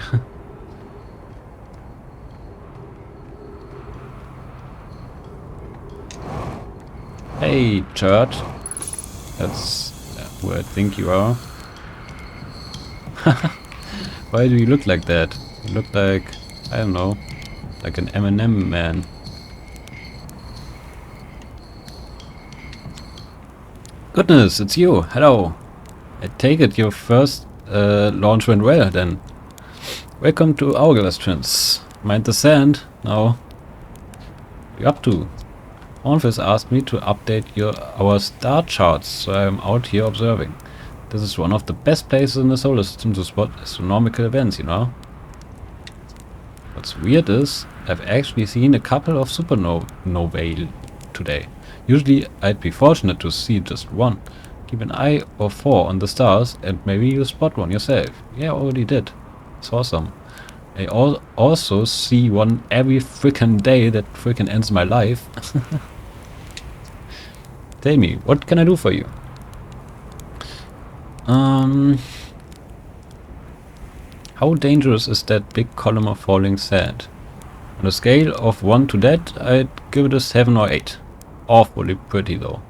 Hey, Chert. That's who I think you are. Why do you look like that? You look like, I don't know, like an M&M man. Goodness, it's you. Hello. I take it your first launch went well then. Welcome to Hourglass Twins. Mind the sand? No. you up to? Hornfish asked me to update our star charts, so I'm out here observing. This is one of the best places in the solar system to spot astronomical events, you know? What's weird is, I've actually seen a couple of supernovae today. Usually I'd be fortunate to see just one. Keep an eye or four on the stars and maybe you spot one yourself. Yeah, I already did. Saw some. I also see one every frickin' day that frickin' ends my life. Tell me, what can I do for you? How dangerous is that big column of falling sand? On a scale of 1 to that, I'd give it a 7 or 8. Awfully pretty though.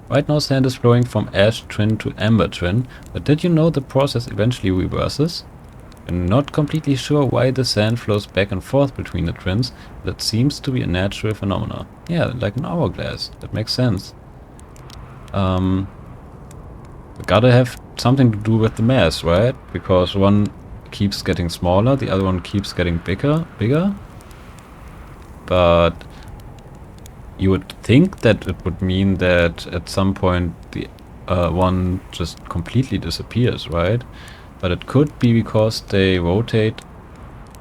Right now sand is flowing from Ash Twin to Ember Twin, but did you know the process eventually reverses? I'm not completely sure why the sand flows back and forth between the twins, but it seems to be a natural phenomenon. Yeah, like an hourglass. That makes sense. We gotta have something to do with the mass, right? Because one keeps getting smaller, the other one keeps getting bigger. But you would think that it would mean that at some point the one just completely disappears, right? But it could be because they rotate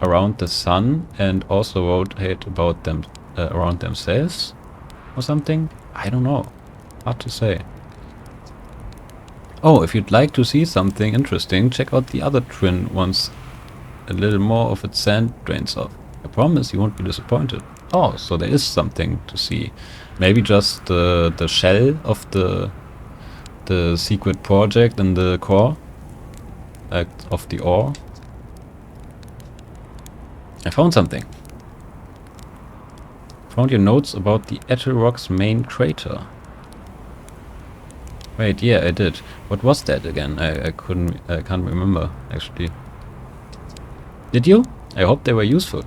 around the sun and also rotate about them around themselves or something. I don't know. Hard to say. Oh, if you'd like to see something interesting, check out the other twin once a little more of its sand drains off. I promise you won't be disappointed. Oh, so there is something to see. Maybe just the shell of the secret project in the core, like of the ore. I found something. Found your notes about the Ethel Rock's main crater. Wait, yeah, I did. What was that again? I can't remember, actually. Did you? I hope they were useful.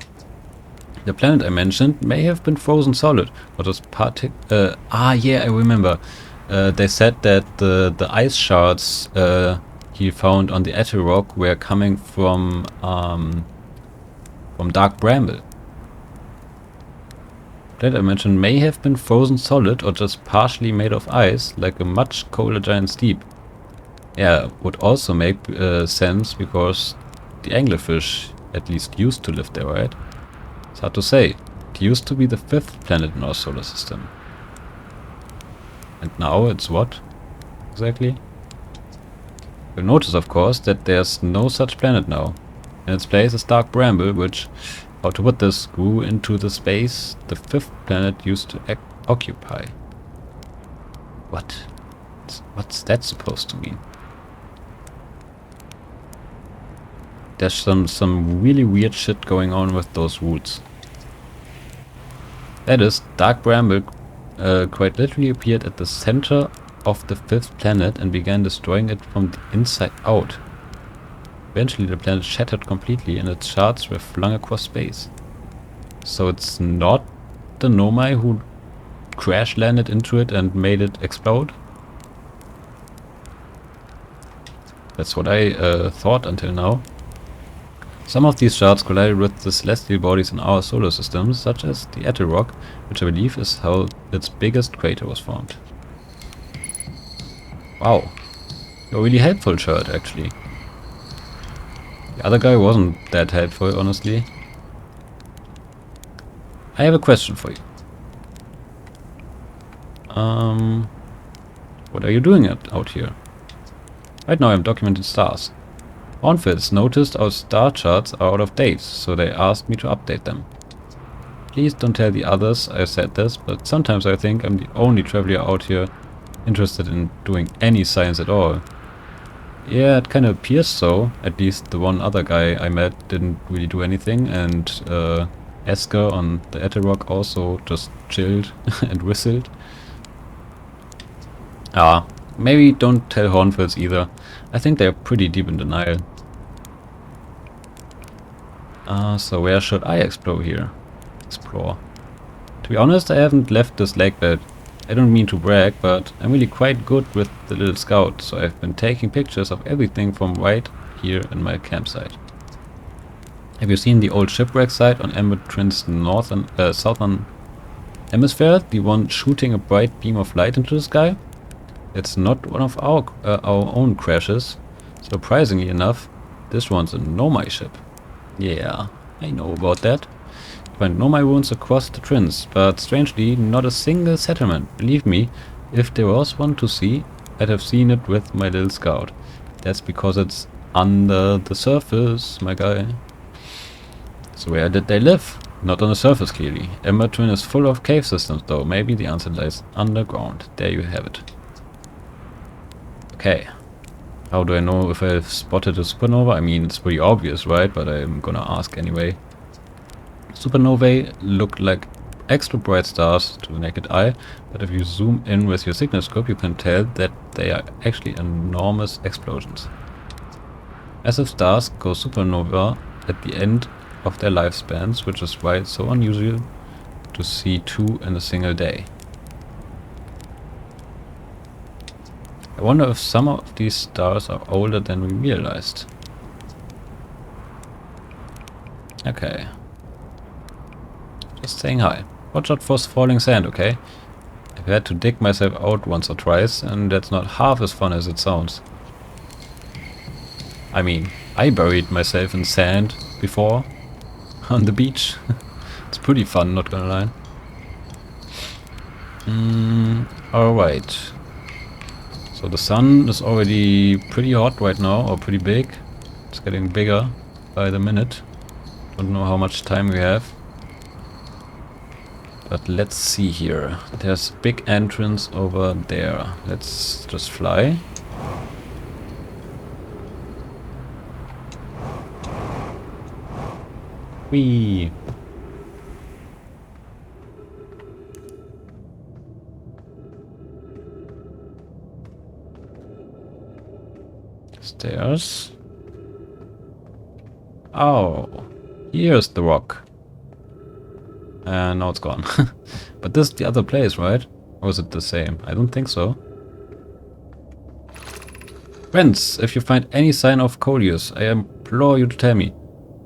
The planet I mentioned may have been frozen solid, but was yeah, I remember. They said that the ice shards he found on the Ethel Rock were coming from dark bramble. That I mentioned may have been frozen solid or just partially made of ice, like a much colder giant steep. Yeah, would also make sense because the anglerfish at least used to live there, right? It's hard to say. It used to be the 5th planet in our solar system. And now it's what? Exactly? You'll notice, of course, that there's no such planet now. In its place is dark bramble, which, how to put this, grew into the space the 5th planet used to occupy. What? What's that supposed to mean? There's some really weird shit going on with those roots. That is, dark bramble quite literally appeared at the center of the 5th planet and began destroying it from the inside out. Eventually the planet shattered completely and its shards were flung across space. So it's not the Nomai who crash landed into it and made it explode? That's what I thought until now. Some of these shards collided with the celestial bodies in our solar system, such as the Ethel Rock, which I believe is how its biggest crater was formed. Wow. You're really helpful, Chert, actually. The other guy wasn't that helpful, honestly. I have a question for you. What are you doing out here? Right now I'm documenting stars. Hornfish noticed our star charts are out of date, so they asked me to update them. Please don't tell the others I said this, but sometimes I think I'm the only traveler out here interested in doing any science at all. Yeah, it kinda appears so. At least the one other guy I met didn't really do anything, and Esker on the Ethel Rock also just chilled and whistled. Maybe don't tell Hornfish either. I think they're pretty deep in denial. So where should I explore here? To be honest, I haven't left this lake bed. I don't mean to brag, but I'm really quite good with the little scout, so I've been taking pictures of everything from right here in my campsite. Have you seen the old shipwreck site on Ember Twin's southern hemisphere, the one shooting a bright beam of light into the sky. It's not one of our own crashes. Surprisingly enough, this one's a Nomai ship. Yeah, I know about that. Find Nomai ruins across the Trins, but strangely not a single settlement. Believe me, if there was one to see, I'd have seen it with my little scout. That's because it's under the surface, my guy. So where did they live? Not on the surface, clearly. Ember Twin is full of cave systems, though. Maybe the answer lies underground. There you have it. Okay. How do I know if I've spotted a supernova? I mean, it's pretty obvious, right? But I'm gonna ask anyway. Supernovae look like extra bright stars to the naked eye, but if you zoom in with your signalscope, you can tell that they are actually enormous explosions. Massive stars go supernova at the end of their lifespans, which is why it's so unusual to see two in a single day. I wonder if some of these stars are older than we realized. Okay. Just saying hi. Watch out for falling sand, okay? I've had to dig myself out once or twice, and that's not half as fun as it sounds. I mean, I buried myself in sand before on the beach. It's pretty fun, not gonna lie. Alright. So the sun is already pretty hot right now, or pretty big. It's getting bigger by the minute. Don't know how much time we have. But let's see here. There's a big entrance over there. Let's just fly. Whee! Stairs. Oh, here's the rock. And now it's gone. But this is the other place, right? Or is it the same? I don't think so. Friends, if you find any sign of Coleus, I implore you to tell me.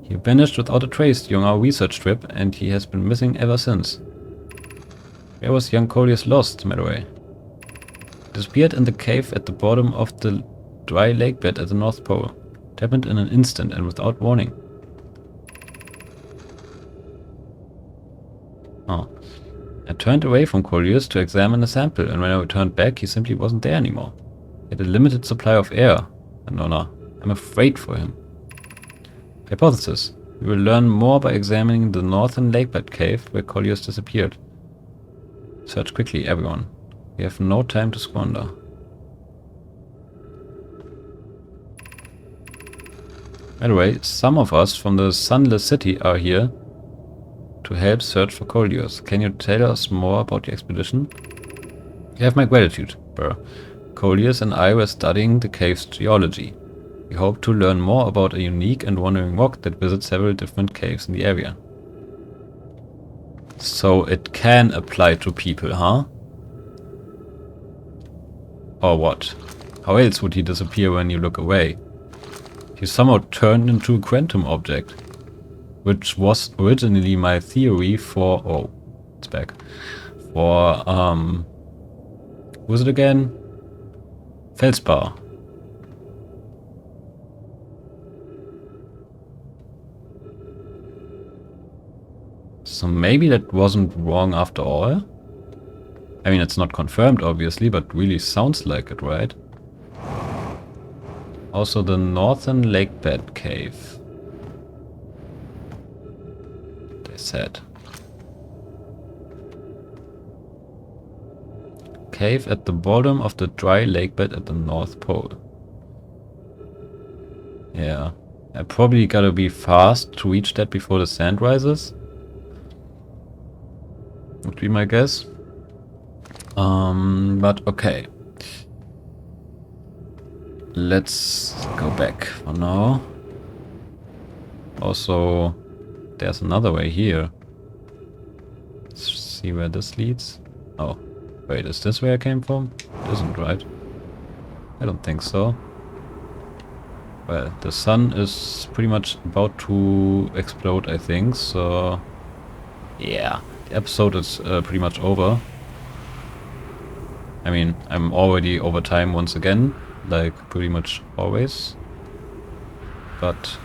He vanished without a trace during our research trip, and he has been missing ever since. Where was young Coleus lost, by the way? He disappeared in the cave at the bottom of the dry lake bed at the North Pole. It happened in an instant and without warning. Oh. I turned away from Coleus to examine the sample, and when I returned back, he simply wasn't there anymore. He had a limited supply of air. And I'm afraid for him. Hypothesis. We will learn more by examining the northern lakebed cave where Coleus disappeared. Search quickly, everyone. We have no time to squander. By the way, some of us from the Sunless City are here to help search for Coleus. Can you tell us more about the expedition? You have my gratitude, Burr. Coleus and I were studying the cave's geology. We hope to learn more about a unique and wandering rock that visits several different caves in the area. So it can apply to people, huh? Or what? How else would he disappear when you look away? He somehow turned into a quantum object. Which was originally my theory for... Oh, it's back. For, who was it again? Feldspar. So maybe that wasn't wrong after all? I mean, it's not confirmed, obviously, but really sounds like it, right? Also, the northern lakebed cave. They said. Cave at the bottom of the dry lakebed at the North Pole. Yeah. I probably gotta be fast to reach that before the sand rises. Would be my guess. But okay. Let's go back for now. Also, there's another way here. Let's see where this leads. Oh, wait, is this where I came from? It isn't, right? I don't think so. Well, the sun is pretty much about to explode, I think, so... Yeah, the episode is pretty much over. I mean, I'm already over time once again, like pretty much always. But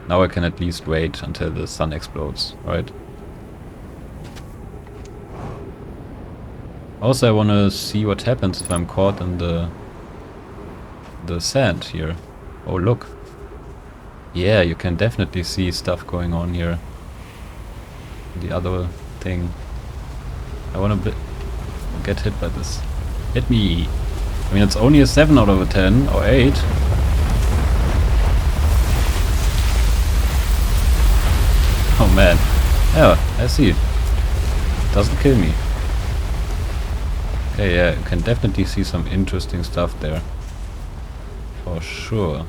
now I can at least wait until the sun explodes, right? Also, I want to see what happens if I'm caught in the sand here. Oh, look. Yeah, you can definitely see stuff going on here. The other thing. I want to get hit by this. Hit me! I mean, it's only a 7 out of a 10, or 8. Oh man. Yeah, I see. It doesn't kill me. Okay, yeah, you can definitely see some interesting stuff there. For sure.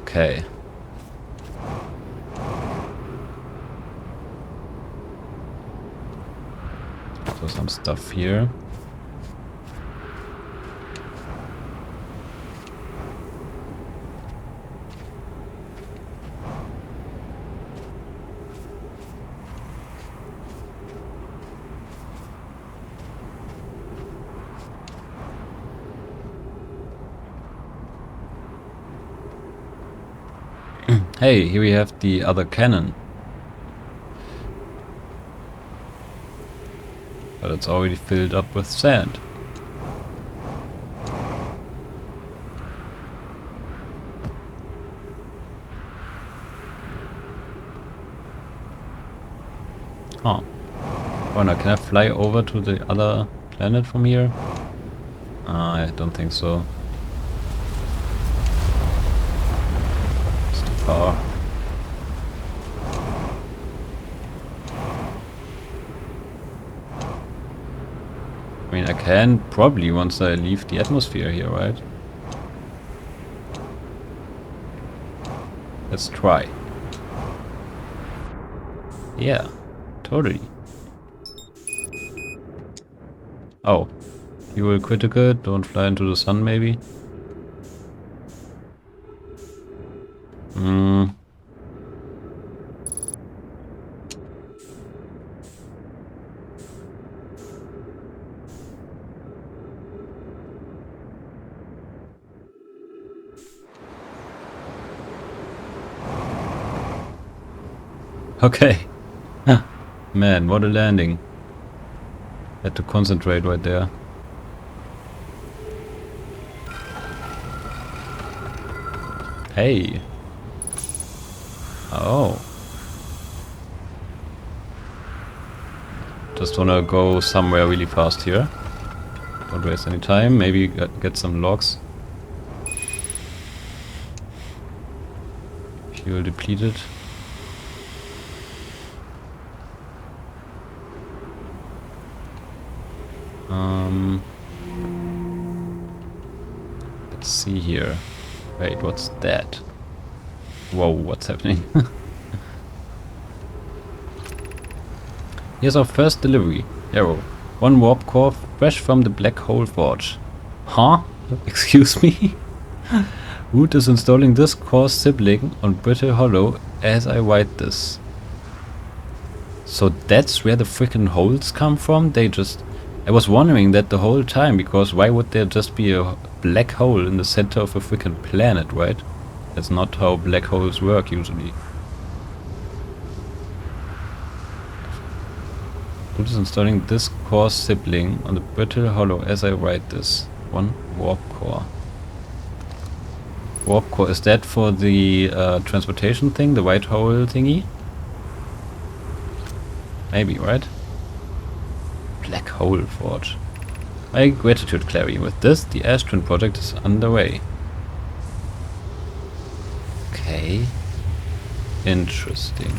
Okay. So some stuff here. Hey, here we have the other cannon. But it's already filled up with sand. Huh. Oh no, can I fly over to the other planet from here? I don't think so. It's too far. I mean, I can probably once I leave the atmosphere here, right? Let's try. Yeah, totally. Oh, fuel critical, don't fly into the sun maybe? Okay. Man, what a landing. Had to concentrate right there. Hey. Oh. Just wanna go somewhere really fast here. Don't waste any time. Maybe get some logs. Fuel depleted. Let's see here. Wait, what's that? Whoa, what's happening? Here's our first delivery. Arrow. 1 warp core fresh from the black hole forge. Huh? Excuse me? Root is installing this core sibling on Brittle Hollow as I write this. So that's where the freaking holes come from? I was wondering that the whole time, because why would there just be a black hole in the center of a freaking planet, right? That's not how black holes work usually. Root is installing this core sibling on the Brittle Hollow as I write this. 1 warp core. Warp core, is that for the transportation thing, the white hole thingy? Maybe, right? Black hole forge. My gratitude, Clary. With this, the Ash Twin project is underway. Okay. Interesting.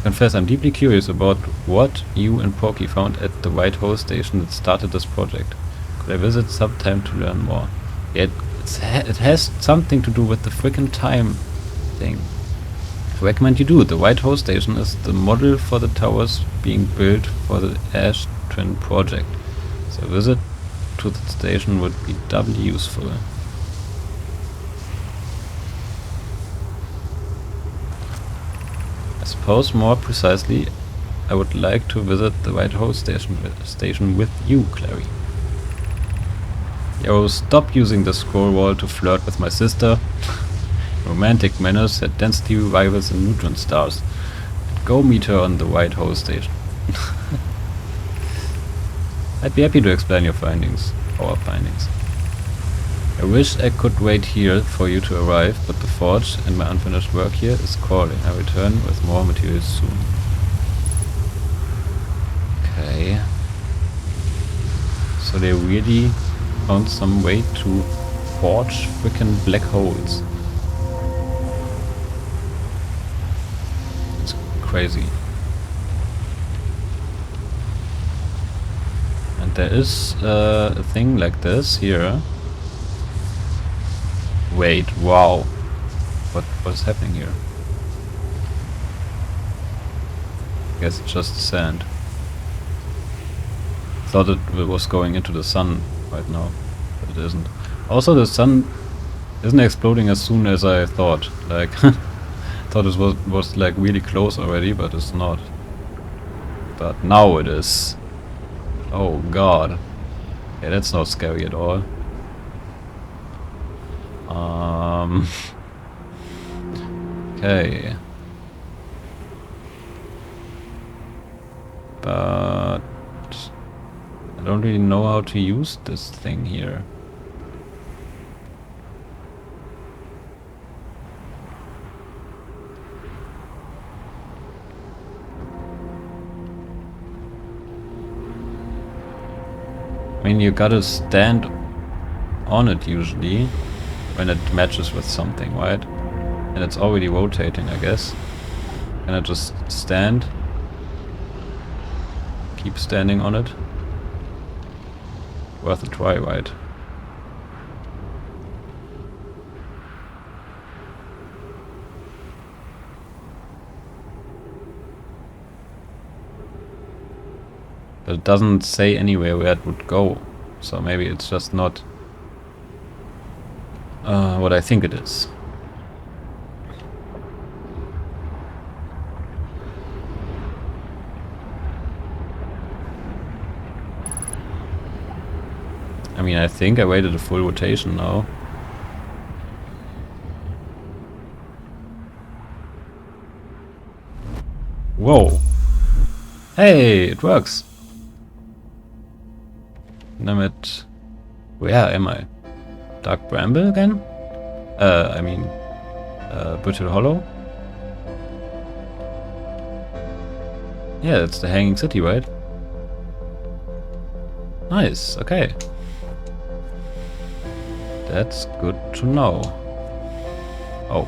Confess, I'm deeply curious about what you and Porky found at the White Hole station that started this project. Could I visit sometime to learn more? Yeah, it has something to do with the frickin' time thing. I recommend you do. The White Hole station is the model for the towers being built for the Ash Twin project. So a visit to the station would be doubly useful. suppose more precisely, I would like to visit the White Hole station with you, Clary. Yo, stop using the scroll wall to flirt with my sister. Romantic manners at density rivals and neutron stars. Go meet her on the White Hole station. I'd be happy to explain your findings. Our findings. I wish I could wait here for you to arrive, but the forge and my unfinished work here is calling. I return with more materials soon. Okay. So they really found some way to forge frickin' black holes. It's crazy. And there is a thing like this here. Wait, wow. What is happening here? I guess it's just sand. Thought it was going into the sun right now, but it isn't. Also, the sun isn't exploding as soon as I thought. Like, thought it was like really close already, but it's not. But now it is. Oh god. Yeah, that's not scary at all. Okay. But I don't really know how to use this thing here. I mean, you gotta stand on it usually when it matches with something, right? And it's already rotating, I guess. Can I just stand? Keep standing on it? Worth a try, right? But it doesn't say anywhere where it would go. So maybe it's just not what I think it is. I mean, I think I waited a full rotation now. Whoa! Hey, it works! Damn it. Where am I? Dark Bramble again? I mean, Brittle Hollow? Yeah, it's the Hanging City, right? Nice, okay. That's good to know. Oh.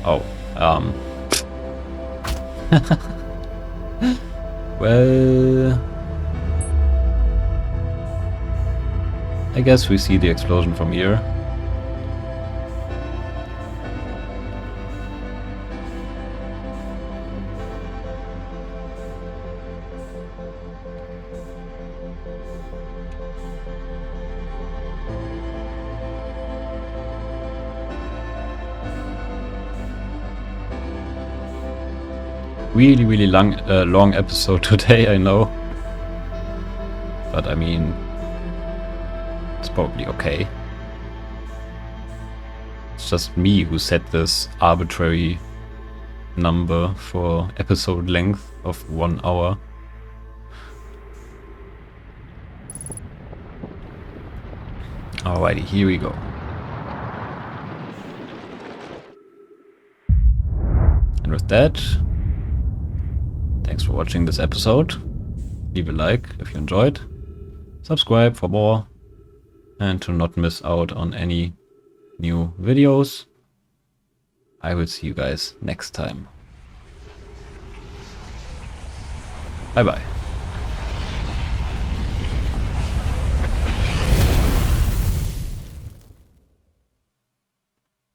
Oh, well... I guess we see the explosion from here. Really long episode today, I know. But I mean, it's probably okay. It's just me who set this arbitrary number for episode length of 1 hour. Alrighty, here we go. And with that, thanks for watching this episode. Leave a like if you enjoyed. Subscribe for more. And to not miss out on any new videos. I will see you guys next time. Bye bye.